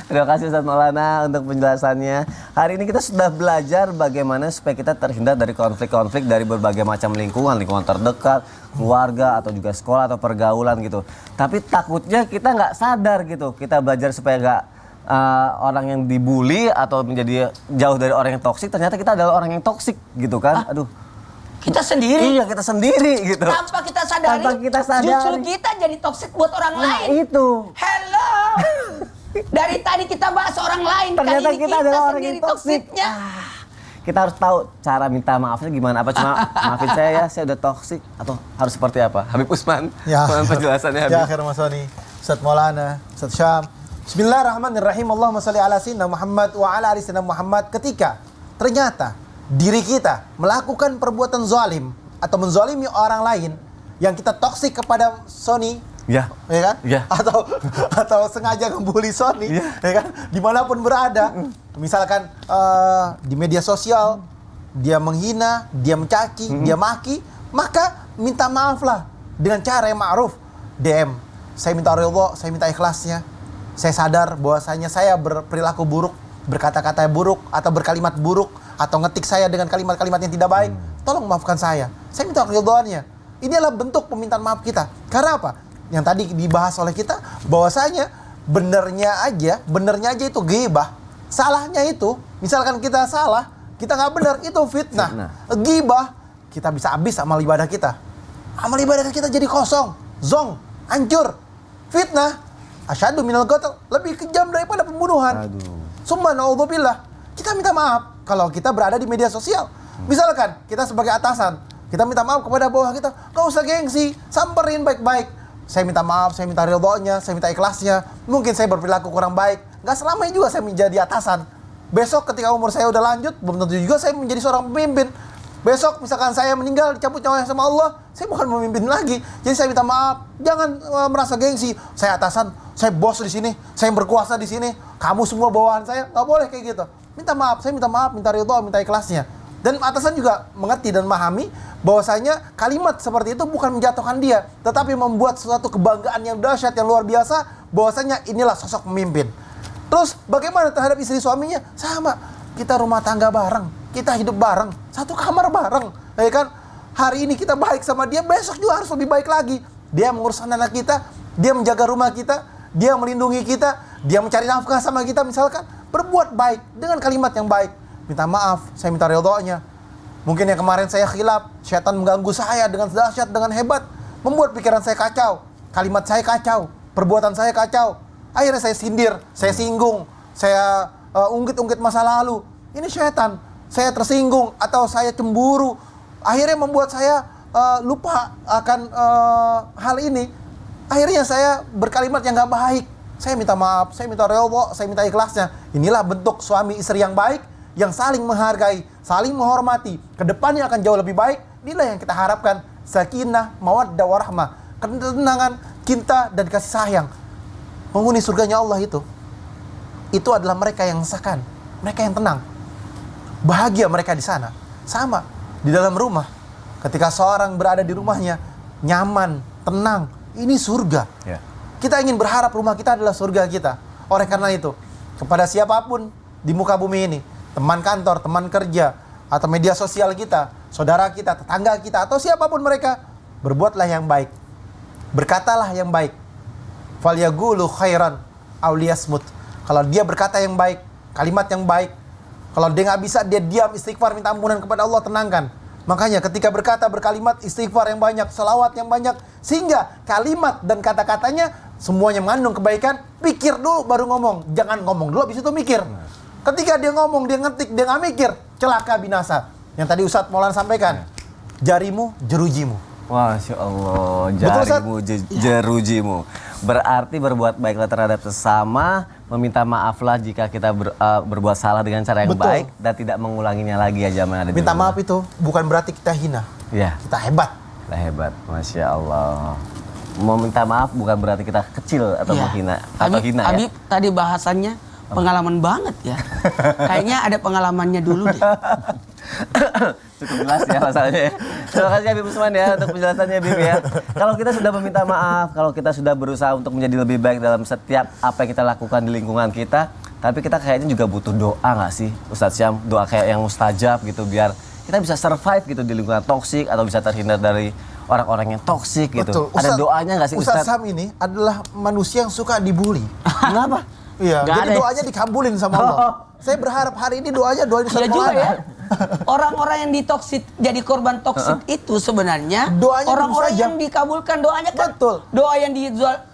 Terima kasih Ustaz Maulana untuk penjelasannya. Hari ini kita sudah belajar bagaimana supaya kita terhindar dari konflik-konflik dari berbagai macam lingkungan terdekat, keluarga atau juga sekolah atau pergaulan gitu. Tapi takutnya kita nggak sadar gitu. Kita belajar supaya nggak orang yang dibully atau menjadi jauh dari orang yang toksik, ternyata kita adalah orang yang toksik gitu kan. Aduh. Kita sendiri. Iya, kita sendiri gitu. Tanpa kita sadari. Tanpa kita sadari. Justru kita jadi toksik buat orang lain. Itu. Hello. Dari tadi kita bahas orang lain. Ternyata kali ini kita adalah orang sendiri yang toksik. toksiknya. Kita harus tahu cara minta maafnya gimana. Apa cuma maafin saya ya, saya udah toksik atau harus seperti apa? Habib Usman. Ya. Mohon penjelasannya Habib. Ya, akhir Mas Soni, Ustaz Maulana, Ustaz Syam. Bismillahirrahmanirrahim. Allahumma shalli ala sayyidina Muhammad wa ala ali sayyidina Muhammad. Ketika ternyata diri kita melakukan perbuatan zalim atau menzalimi orang lain yang kita toksik kepada Sony, Ya. ya kan? Ya. Atau sengaja ngebully Sony, ya kan? Dimanapun berada, misalkan di media sosial dia menghina, dia mencaci, dia maki, maka minta maaflah dengan cara yang ma'ruf. DM, saya minta ridho, saya minta ikhlasnya. Saya sadar bahwasanya saya berperilaku buruk, berkata-kata buruk atau berkalimat buruk atau ngetik saya dengan kalimat-kalimat yang tidak baik. Tolong maafkan saya. Saya minta ridhoannya. Ini adalah bentuk permintaan maaf kita. Karena apa? Yang tadi dibahas oleh kita bahwasanya benernya aja itu ghibah. Salahnya itu, misalkan kita salah, kita nggak benar, itu fitnah. Ghibah, kita bisa habis amal ibadah kita. Amal ibadah kita jadi kosong, zong, hancur. Fitnah, asyadu minal qatl, lebih kejam daripada pembunuhan. Summa na'udzubillah. Kita minta maaf kalau kita berada di media sosial. Misalkan kita sebagai atasan, kita minta maaf kepada bawah kita, gak usah gengsi, samperin baik-baik. Saya minta maaf, saya minta ridhonya, saya minta ikhlasnya. Mungkin saya berperilaku kurang baik, gak selamanya juga saya menjadi atasan. Besok ketika umur saya udah lanjut, belum tentu juga saya menjadi seorang pemimpin. Besok misalkan saya meninggal, dicabut nyawanya sama Allah, saya bukan memimpin lagi. Jadi saya minta maaf, jangan merasa gengsi. Saya atasan, saya bos di sini, saya berkuasa di sini. Kamu semua bawahan saya, nggak boleh kayak gitu. Minta maaf, saya minta maaf, minta ridho, minta ikhlasnya. Dan atasan juga mengerti dan memahami bahwasanya kalimat seperti itu bukan menjatuhkan dia, tetapi membuat suatu kebanggaan yang dahsyat, yang luar biasa, bahwasanya inilah sosok pemimpin. Terus bagaimana terhadap istri suaminya? Sama, kita rumah tangga bareng, kita hidup bareng, satu kamar bareng, ya kan? Hari ini kita baik sama dia, besok juga harus lebih baik lagi. Dia mengurus anak kita, dia menjaga rumah kita, dia melindungi kita, dia mencari nafkah sama kita misalkan. Berbuat baik dengan kalimat yang baik. Minta maaf, saya minta ridhonya. Mungkin yang kemarin saya khilaf, syaitan mengganggu saya dengan dahsyat, dengan hebat, membuat pikiran saya kacau, kalimat saya kacau, perbuatan saya kacau. Akhirnya saya sindir, saya singgung, saya ungkit-ungkit masa lalu. Ini syaitan. Saya tersinggung atau saya cemburu. Akhirnya membuat saya lupa akan hal ini. Akhirnya saya berkalimat yang gak baik. Saya minta maaf, saya minta ridho, saya minta ikhlasnya. Inilah bentuk suami istri yang baik, yang saling menghargai, saling menghormati. Kedepannya akan jauh lebih baik. Inilah yang kita harapkan. Sakinah, mawaddah, warahmah. Ketenangan, cinta, dan kasih sayang. Menghuni surganya Allah itu adalah mereka yang sakan, mereka yang tenang. Bahagia mereka di sana. Sama, di dalam rumah. Ketika seorang berada di rumahnya, nyaman, tenang. Ini surga. Ya. Kita ingin berharap rumah kita adalah surga kita. Oleh karena itu, kepada siapapun di muka bumi ini, teman kantor, teman kerja, atau media sosial kita, saudara kita, tetangga kita, atau siapapun mereka, berbuatlah yang baik. Berkatalah yang baik. Falyaqulu khairan aw liyasmut. Kalau dia berkata yang baik, kalimat yang baik. Kalau dia nggak bisa, dia diam, istighfar, minta ampunan kepada Allah, tenangkan. Makanya ketika berkata, berkalimat, istighfar yang banyak, selawat yang banyak, sehingga kalimat dan kata-katanya semuanya mengandung kebaikan. Pikir dulu baru ngomong, jangan ngomong dulu habis itu mikir. Ketika dia ngomong, dia ngetik, dia nggak mikir, celaka binasa. Yang tadi Ustadz Maulana sampaikan, jarimu jerujimu. Masya Allah, Betul, jarimu jerujimu. Berarti berbuat baiklah terhadap sesama, meminta maaflah jika kita berbuat salah dengan cara yang Betul. baik dan tidak mengulanginya lagi ya jamaah ada di Minta rumah. maaf itu bukan berarti kita hina, Ya, kita hebat. kita hebat, Masya Allah. Mau minta maaf bukan berarti kita kecil atau Iya. menghina atau hina ya. Habib tadi bahasannya pengalaman banget ya. Kayaknya ada pengalamannya dulu deh. Cukup jelas ya masalahnya ya. Terima kasih Habib Usman ya untuk penjelasannya Habib ya. Kalau kita sudah meminta maaf, kalau kita sudah berusaha untuk menjadi lebih baik dalam setiap apa yang kita lakukan di lingkungan kita, tapi kita kayaknya juga butuh doa nggak sih Ustadz Syam? Doa kayak yang mustajab gitu biar kita bisa survive gitu di lingkungan toksik atau bisa terhindar dari orang-orang yang toksik gitu. Betul. Ada doanya nggak sih Ustadz Ustadz? Sam ini adalah manusia yang suka dibully. Kenapa? Iya, Nggak jadi ada ya? doanya dikabulin sama Allah. Saya berharap hari ini doanya doain Iya Ustadz juga Maulana. ya. Orang-orang yang ditoksit jadi korban toksit itu sebenarnya Doanya orang-orang mustajab. yang dikabulkan doanya kan. Betul. Doa yang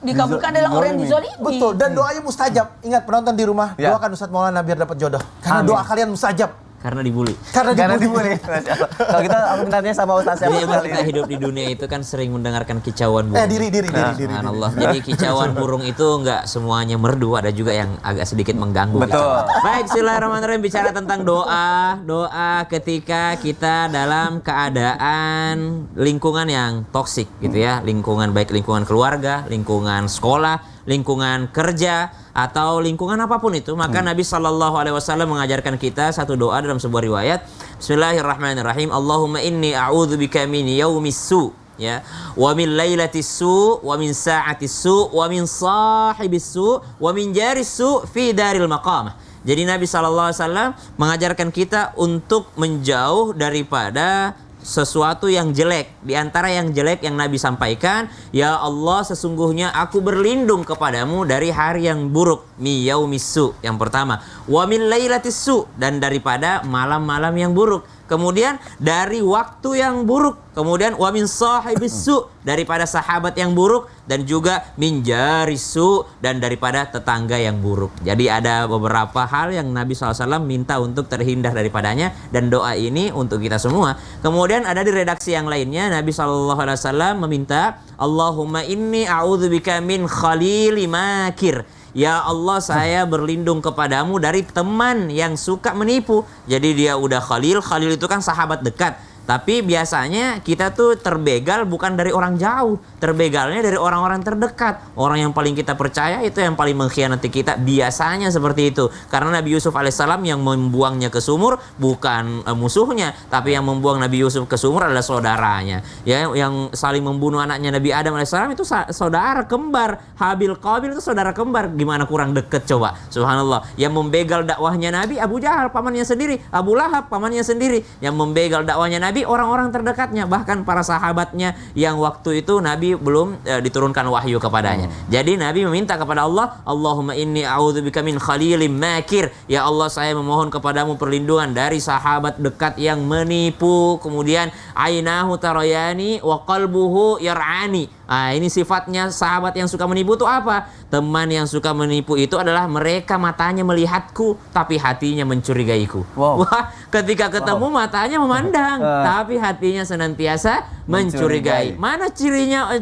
dikabulkan adalah orang yang dizalimi. Betul, dan doanya mustajab. Ingat penonton di rumah, Ya. doakan Ustadz Maulana biar dapat jodoh. Karena Amin. doa kalian mustajab. Karena dibully. Karena Karena dibully. dibully. Masya Allah. Kalau kita minta sama Ustadz Syam Jadi emang kali kita ini. hidup di dunia itu kan sering mendengarkan kicauan burung. Diri. Subhanallah. Jadi kicauan burung itu nggak semuanya merdu, ada juga yang agak sedikit mengganggu. Betul. Gitu. Baik, bismillahirrahmanirrahim. Bicara tentang doa ketika kita dalam keadaan lingkungan yang toksik gitu ya, lingkungan baik lingkungan keluarga, lingkungan sekolah, lingkungan kerja atau lingkungan apapun itu, maka Nabi Shallallahu Alaihi Wasallam mengajarkan kita satu doa dalam sebuah riwayat. Bismillahirrahmanirrahim. Allahumma inni a'udzubika min yaumis su, ya, wa min lailatis su, wa min sa'atis su, wa min sahibis su, wa min jaris su fi daril maqamah. Jadi Nabi Shallallahu Alaihi Wasallam mengajarkan kita untuk menjauh daripada sesuatu yang jelek. Di antara yang jelek yang Nabi sampaikan, ya Allah, sesungguhnya aku berlindung kepadamu dari hari yang buruk, mi yaumissu, yang pertama, wa min lailatis su, dan daripada malam-malam yang buruk. Kemudian dari waktu yang buruk, kemudian wa min sahibis su, daripada sahabat yang buruk, dan juga min jarisu, dan daripada tetangga yang buruk. Jadi ada beberapa hal yang Nabi SAW minta untuk terhindar daripadanya, dan doa ini untuk kita semua. Kemudian ada di redaksi yang lainnya, Nabi SAW meminta, Allahumma inni a'udzubika min khalili makir. Ya Allah, saya berlindung kepadamu dari teman yang suka menipu. Jadi dia udah khalil itu kan sahabat dekat. Tapi biasanya kita tuh terbegal bukan dari orang jauh, terbegalnya dari orang-orang terdekat. Orang yang paling kita percaya itu yang paling mengkhianati kita, biasanya seperti itu. Karena Nabi Yusuf alaihissalam yang membuangnya ke sumur bukan musuhnya, tapi yang membuang Nabi Yusuf ke sumur adalah saudaranya. Ya, yang saling membunuh anaknya Nabi Adam alaihissalam itu saudara kembar. Habil Qabil itu saudara kembar, gimana kurang deket coba. Subhanallah. Yang membegal dakwahnya Nabi Abu Jahal, pamannya sendiri, Abu Lahab, pamannya sendiri. Yang membegal dakwahnya Nabi orang-orang terdekatnya, bahkan para sahabatnya yang waktu itu Nabi belum diturunkan wahyu kepadanya. Jadi Nabi meminta kepada Allah, Allahumma inni a'udzubika min khalilim makir. Ya Allah, saya memohon kepadamu perlindungan dari sahabat dekat yang menipu. Kemudian ainahu tarayani wa qalbuhu yar'ani. Ini sifatnya sahabat yang suka menipu itu apa? Teman yang suka menipu itu adalah mereka matanya melihatku tapi hatinya mencurigaiku. Wow. Wah, ketika ketemu matanya memandang tapi hatinya senantiasa mencurigai. Mana cirinya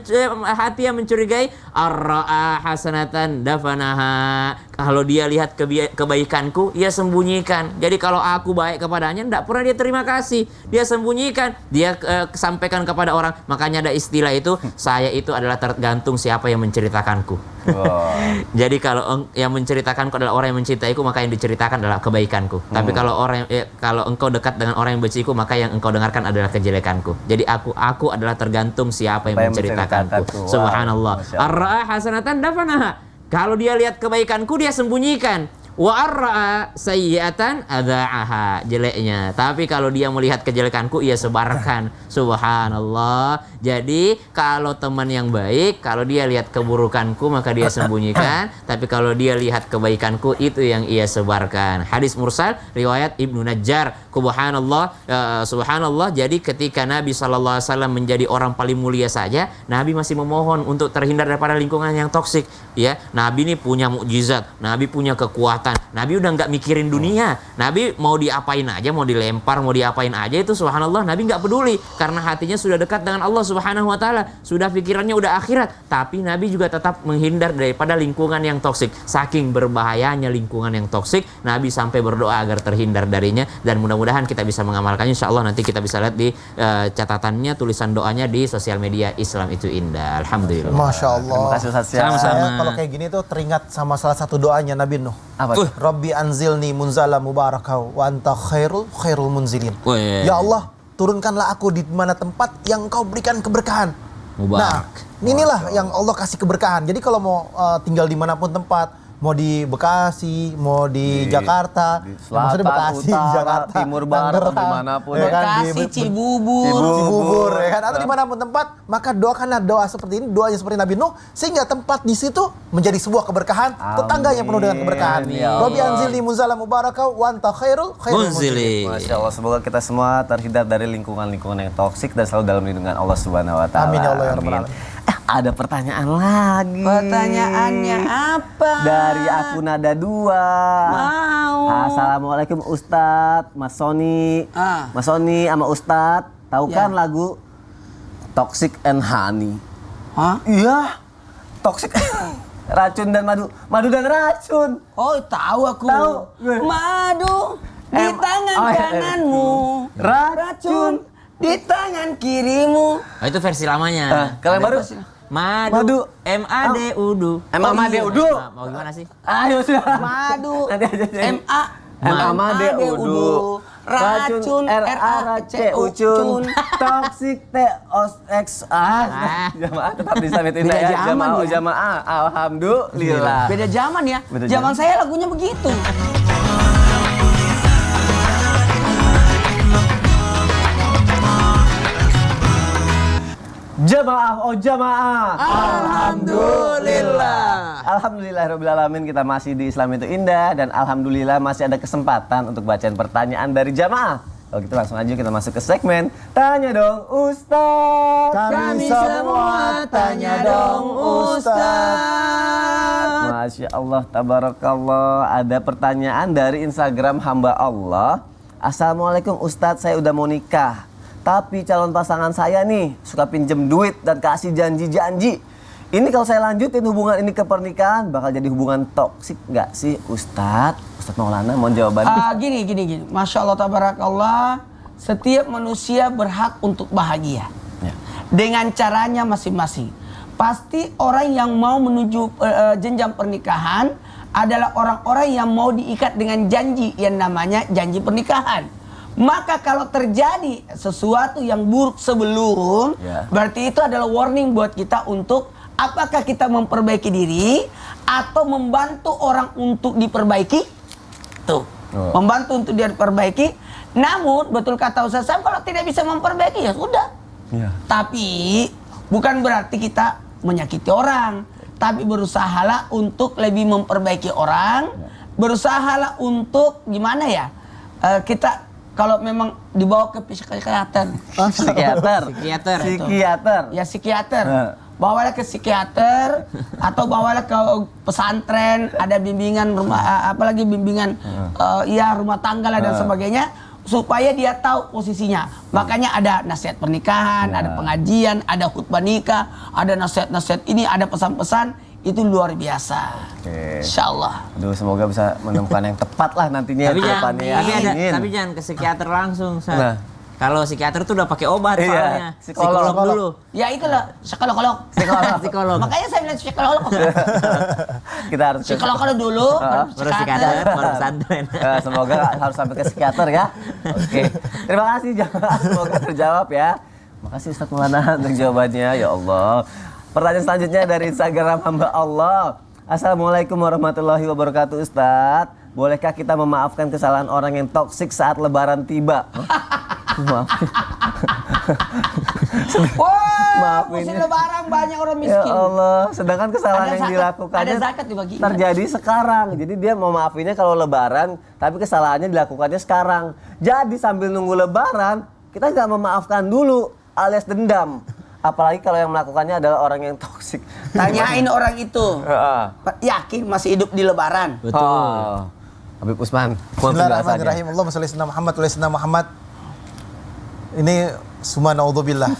hati yang mencurigai? Ar-ra'a hasanatan dafanaha. Kalau dia lihat kebaikanku, ia sembunyikan. Jadi kalau aku baik kepadanya, tidak pernah dia terima kasih. Dia sembunyikan. Dia sampaikan kepada orang. Makanya ada istilah itu, saya itu adalah tergantung siapa yang menceritakanku. Wow. Jadi kalau yang menceritakanku adalah orang yang mencintaiku, maka yang diceritakan adalah kebaikanku. Tapi kalau kalau engkau dekat dengan orang yang benciku, maka yang engkau dengarkan adalah kejelekanku. Jadi aku adalah tergantung siapa yang menceritakanku. Wow. Subhanallah. Ar-ra'a hasanatan dafanaha. Kalau dia lihat kebaikanku, dia sembunyikan. Wa arra'a sayyi'atan adza'aha, jeleknya. Tapi kalau dia melihat kejelekanku, ia sebarkan. Subhanallah. Jadi kalau teman yang baik, kalau dia lihat keburukanku maka dia sembunyikan, tapi kalau dia lihat kebaikanku itu yang ia sebarkan. Hadis mursal riwayat Ibnu Najjar. Subhanallah, subhanallah. Jadi ketika Nabi SAW menjadi orang paling mulia saja, Nabi masih memohon untuk terhindar daripada lingkungan yang toksik. Ya, Nabi ini punya mukjizat, Nabi punya kekuatan. Nabi udah nggak mikirin dunia. Nabi mau diapain aja, mau dilempar, mau diapain aja itu subhanallah, Nabi nggak peduli karena hatinya sudah dekat dengan Allah Subhanahu wa taala, sudah pikirannya udah akhirat. Tapi Nabi juga tetap menghindar daripada lingkungan yang toksik. Saking berbahayanya lingkungan yang toksik, Nabi sampai berdoa agar terhindar darinya, dan mudah-mudahan kita bisa mengamalkannya. Insyaallah nanti kita bisa lihat di catatannya, tulisan doanya di sosial media Islam itu Indah. Alhamdulillah. Masya Allah. Terima kasih Ustaz Syam. Sama-sama. Saya kalau kayak gini tuh teringat sama salah satu doanya Nabi Nuh. Apa? Rabbi anzilni munzala mubarakau wa anta khairul munzilin. Wih. Ya Allah, turunkanlah aku di mana tempat yang Engkau berikan keberkahan. Mubarak. Nah, inilah yang Allah kasih keberkahan. Jadi kalau mau tinggal dimanapun tempat, mau di Bekasi, mau di Jakarta, di maksudnya selatan, Bekasi, utara, Jakarta, timur, barat, Tangerang, dimanapun. ya kan, Bekasi, Cibubur. Cibubur, ya kan, atau dimanapun tempat, maka doakanlah doa seperti ini, doanya seperti Nabi Nuh, sehingga tempat di situ menjadi sebuah keberkahan, tetangga yang penuh dengan keberkahan. Amin. Rabbi anzilni munzalan mubarakah wa anta khairul Munzili. Masya Allah, semoga kita semua terhindar dari lingkungan-lingkungan yang toksik dan selalu dalam lindungan Allah Subhanahu Wa Taala. Amin ya Allah ya Rabbal Amin. Ada pertanyaan lagi. Pertanyaannya apa? Dari aku Nada 2. Mau. Assalamualaikum Ustadz, Mas Sony. Ah. Mas Sony sama Ustadz, tahu Ya. kan lagu Toxic and Honey? Hah? Iya, Toxic. Racun dan madu. Madu dan racun. Oh, tahu aku. Tahu. Madu di tangan oh, iya. kananmu, Racun. di tangan kirimu. Oh, itu versi lamanya. Kalau yang baru? Madu. Madu. MAD-UDU. MAD-UDU. Nah, mau gimana sih? Ayo sudah. Madu. Nanti aja. MAD-UDU. Racun RACUN. Toxic TOX. Jamaah tetap di Islam itu indah Beda ya. zaman Jamaah ya. jamaah. Alhamdulillah. Beda zaman ya. Beda Zaman zaman. saya lagunya begitu. Jamaah, oh jamaah. Alhamdulillah. Alhamdulillahirrabbilalamin, kita masih di Islam itu indah. Dan alhamdulillah masih ada kesempatan untuk bacaan pertanyaan dari jamaah. Kalau gitu langsung aja kita masuk ke segmen Tanya Dong Ustaz. Kami semua tanya dong Ustaz. Masya Allah, tabarakallah. Ada pertanyaan dari Instagram hamba Allah. Assalamualaikum Ustadz, saya udah mau nikah. Tapi calon pasangan saya nih suka pinjem duit dan kasih janji-janji. Ini kalau saya lanjutin hubungan ini ke pernikahan bakal jadi hubungan toksik nggak sih Ustadz? Ustadz Maulana mohon jawabannya. Gini. Masya Allah, tabarakallah. Setiap manusia berhak untuk bahagia. Ya. Dengan caranya masing-masing. Pasti orang yang mau menuju jenjang pernikahan adalah orang-orang yang mau diikat dengan janji yang namanya janji pernikahan. Maka kalau terjadi sesuatu yang buruk sebelum, Ya. berarti itu adalah warning buat kita untuk apakah kita memperbaiki diri atau membantu orang untuk diperbaiki. Tuh, membantu untuk dia diperbaiki. Namun betul kata Ustaz Sam, kalau tidak bisa memperbaiki ya sudah. Ya. Tapi bukan berarti kita menyakiti orang, tapi berusahalah untuk lebih memperbaiki orang, berusahalah untuk gimana ya? Kita kalau memang dibawa ke psikiater, Psikiater. Psikiater. ya psikiater, Nah. bawalah ke psikiater atau bawalah ke pesantren, ada bimbingan rumah, apalagi bimbingan ya rumah tangga lah dan sebagainya, supaya dia tahu posisinya. Makanya ada nasihat pernikahan, ada pengajian, ada khutbah nikah, ada nasihat-nasihat ini, ada pesan-pesan. Itu luar biasa. Oke. Insyaallah. Aduh, semoga bisa menemukan yang tepat lah nantinya Tapi ke jangan, depannya. Amin. tapi jangan ke psikiater langsung. Sa. Nah. Kalau psikiater tuh udah pakai obat Iya, soalnya. psikolog. Psikolog dulu. Ya itulah psikolog. Psikolog. Makanya saya bilang psikolog. Kita harus ke Psikolog dulu, baru Baru psikiater, baru pesantren. semoga harus sampai ke psikiater ya. Oke. Terima kasih jamaah, semoga terjawab ya. Makasih Ustadz Maulana untuk jawabannya. Ya Allah. Pertanyaan selanjutnya dari Instagram hamba Allah. Assalamualaikum warahmatullahi wabarakatuh Ustadz. Bolehkah kita memaafkan kesalahan orang yang toksik saat lebaran tiba? Maaf. Wah, Maafin musim ya. lebaran banyak orang Ya miskin. Allah, sedangkan kesalahan Ada yang zakat, dilakukannya ada zakat dibagiin. terjadi sekarang. Jadi dia mau maafinnya kalau lebaran, tapi kesalahannya dilakukannya sekarang. Jadi sambil nunggu lebaran, kita nggak memaafkan dulu, alias dendam. Apalagi kalau yang melakukannya adalah orang yang toksik. Tanyain orang itu. Heeh. Yakin masih hidup di lebaran? Betul. Oh. Habib Usman, mohon penjelasannya. Bismillahirrahmanirrahim. Allahumma sholli ala Muhammad wa ala sayyidina Muhammad. Ini semua naudzubillah.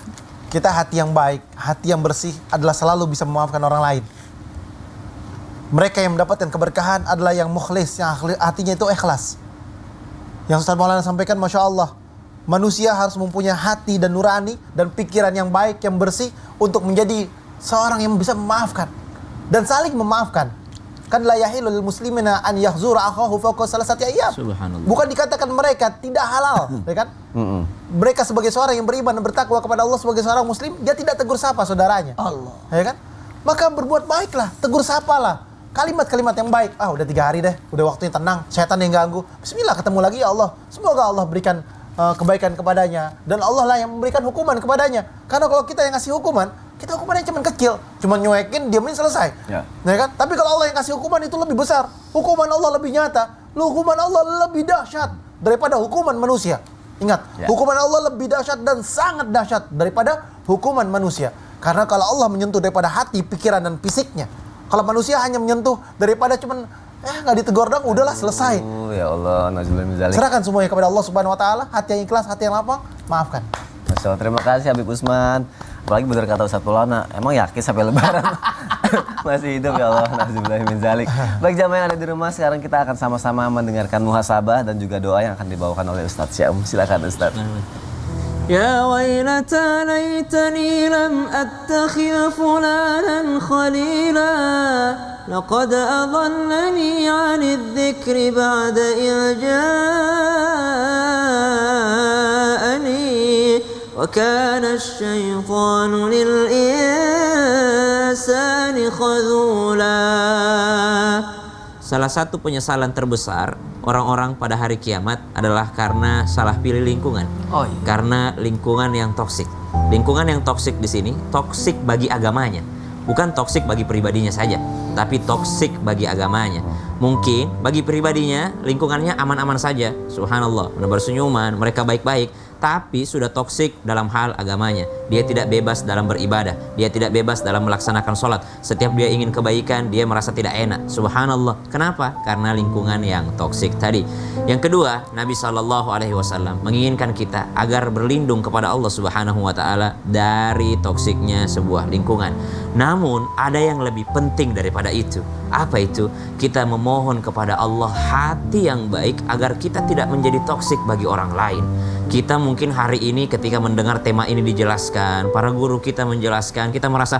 Kita hati yang baik, hati yang bersih adalah selalu bisa memaafkan orang lain. Mereka yang mendapatkan keberkahan adalah yang mukhlis, yang hatinya itu ikhlas. Yang Ustaz Maulana sampaikan, Masya Allah, manusia harus mempunyai hati dan nurani dan pikiran yang baik, yang bersih untuk menjadi seorang yang bisa memaafkan dan saling memaafkan. Kan la yahilu lil muslimina an yahzura akhahu fawqa salasati ayyam. Subhanallah. Bukan dikatakan mereka tidak halal, ya kan? Mereka sebagai seorang yang beriman dan bertakwa kepada Allah sebagai seorang muslim, dia tidak tegur sapa saudaranya. Allah. Ya kan? Maka berbuat baiklah, tegur sapalah. Kalimat-kalimat yang baik. Ah, udah 3 hari deh, udah waktunya tenang, setan yang ganggu. Bismillah, ketemu lagi ya Allah. Semoga Allah berikan kebaikan kepadanya dan Allah lah yang memberikan hukuman kepadanya. Karena kalau kita yang ngasih hukuman, kita hukumannya cuma kecil, cuma nyuekin, diamin, selesai. Ya kan? Tapi kalau Allah yang kasih hukuman itu lebih besar. Hukuman Allah lebih nyata. Hukuman Allah lebih dahsyat daripada hukuman manusia. Ingat, hukuman Allah lebih dahsyat dan sangat dahsyat daripada hukuman manusia. Karena kalau Allah menyentuh daripada hati, pikiran dan fisiknya. Kalau manusia hanya menyentuh daripada cuman nggak ditegur dong, udahlah selesai. Ya Allah, nauzubillah min dzalik. Serahkan semuanya kepada Allah Subhanahu wa taala, hati yang ikhlas, hati yang lapang, maafkan. Masya Allah, terima kasih Habib Usman. Apalagi benar kata Ustaz Maulana, emang yakin sampai lebaran masih hidup ya Allah, nauzubillah min dzalik. Baik jamaah yang ada di rumah, sekarang kita akan sama-sama mendengarkan muhasabah dan juga doa yang akan dibawakan oleh Ustaz Syam. Silakan Ustaz. يا ويلتى ليتني لم أتخذ فلانا خليلا لقد أضلني عن الذكر بعد إذ جاءني وكان الشيطان للإنسان خذولا. Salah satu penyesalan terbesar orang-orang pada hari kiamat adalah karena salah pilih lingkungan. Karena lingkungan yang toksik. Lingkungan yang toksik di sini toksik bagi agamanya, bukan toksik bagi pribadinya saja, tapi toksik bagi agamanya. Mungkin bagi pribadinya lingkungannya aman-aman saja, subhanallah, menebar senyuman, mereka baik-baik, tapi sudah toksik dalam hal agamanya. Dia tidak bebas dalam beribadah, dia tidak bebas dalam melaksanakan sholat. Setiap dia ingin kebaikan, dia merasa tidak enak. Subhanallah. Kenapa? Karena lingkungan yang toksik tadi. Yang kedua, Nabi SAW menginginkan kita agar berlindung kepada Allah Subhanahu wa Ta'ala dari toksiknya sebuah lingkungan. Namun ada yang lebih penting daripada itu. Apa itu? Kita memohon kepada Allah hati yang baik agar kita tidak menjadi toksik bagi orang lain. Kita mungkin hari ini ketika mendengar tema ini dijelaskan, para guru kita menjelaskan, kita merasa,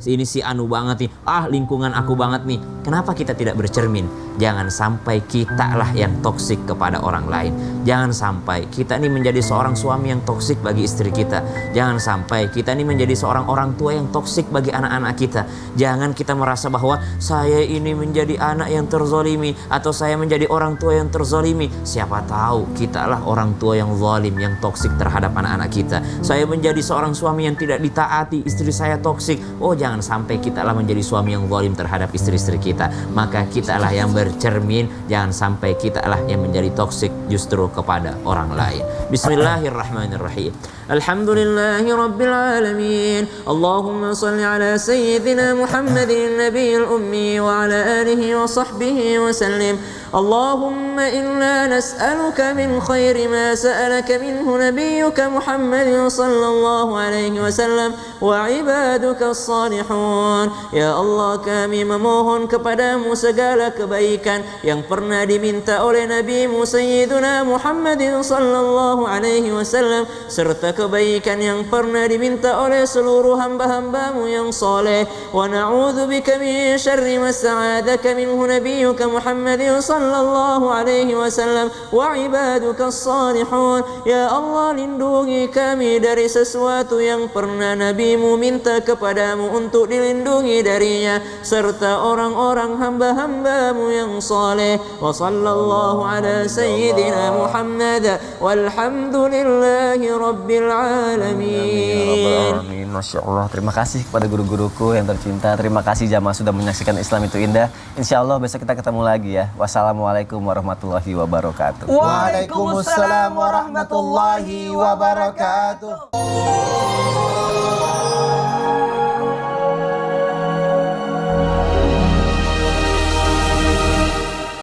ini si anu banget nih, lingkungan aku banget nih. Kenapa kita tidak bercermin? Jangan sampai kita lah yang toksik kepada orang lain. Jangan sampai kita ini menjadi seorang suami yang toksik bagi istri kita. Jangan sampai kita ini menjadi seorang orang tua yang toksik bagi anak-anak kita. Jangan kita merasa bahwa saya ini menjadi anak yang terzolimi atau saya menjadi orang tua yang terzolimi. Siapa tahu kita lah orang tua yang zalim, yang toksik terhadap anak-anak kita. Saya menjadi seorang suami yang tidak ditaati, istri saya toksik. Jangan sampai kita lah menjadi suami yang zalim terhadap istri-istri kita. Maka kita lah yang bercermin, jangan sampai kita lah yang menjadi toksik justru kepada orang lain. Bismillahirrahmanirrahim. Alhamdulillahi Rabbil Alamin. Allahumma salli ala Sayyidina Muhammadin Nabiyil Ummi wa ala alihi wa sahbihi wa sallim. Allahumma inna nas'aluka min khairi ma sa'alaka minhu nabiyyuka Muhammadin sallallahu alaihi wasallam wa ibaduka as-salihun. Ya Allah, kami memohon kepadamu segala kebaikan yang pernah diminta oleh Nabi-Mu Sayyiduna Muhammadin sallallahu alaihi wasallam, serta kebaikan yang pernah diminta oleh seluruh hamba-hambamu yang saleh. Wa na'udzubika min syarri ma sa'adaka minhu nabiyyuka Muhammadin sallallahu alaihi wasallam wa ibaduka as-salihun. Ya Allah, lindungi kami dari sesuatu yang pernah Nabi-Mu minta kepadamu untuk dilindungi darinya, serta orang-orang hamba-hambamu yang saleh. Wa sallallahu ala sayyidina Muhammad walhamdulillahi rabbil alamin. Masya Allah, terima kasih kepada guru-guruku yang tercinta. Terima kasih jamaah sudah menyaksikan Islam itu Indah. Insya Allah besok kita ketemu lagi ya. Wassalamualaikum warahmatullahi wabarakatuh. Waalaikumsalam warahmatullahi wabarakatuh.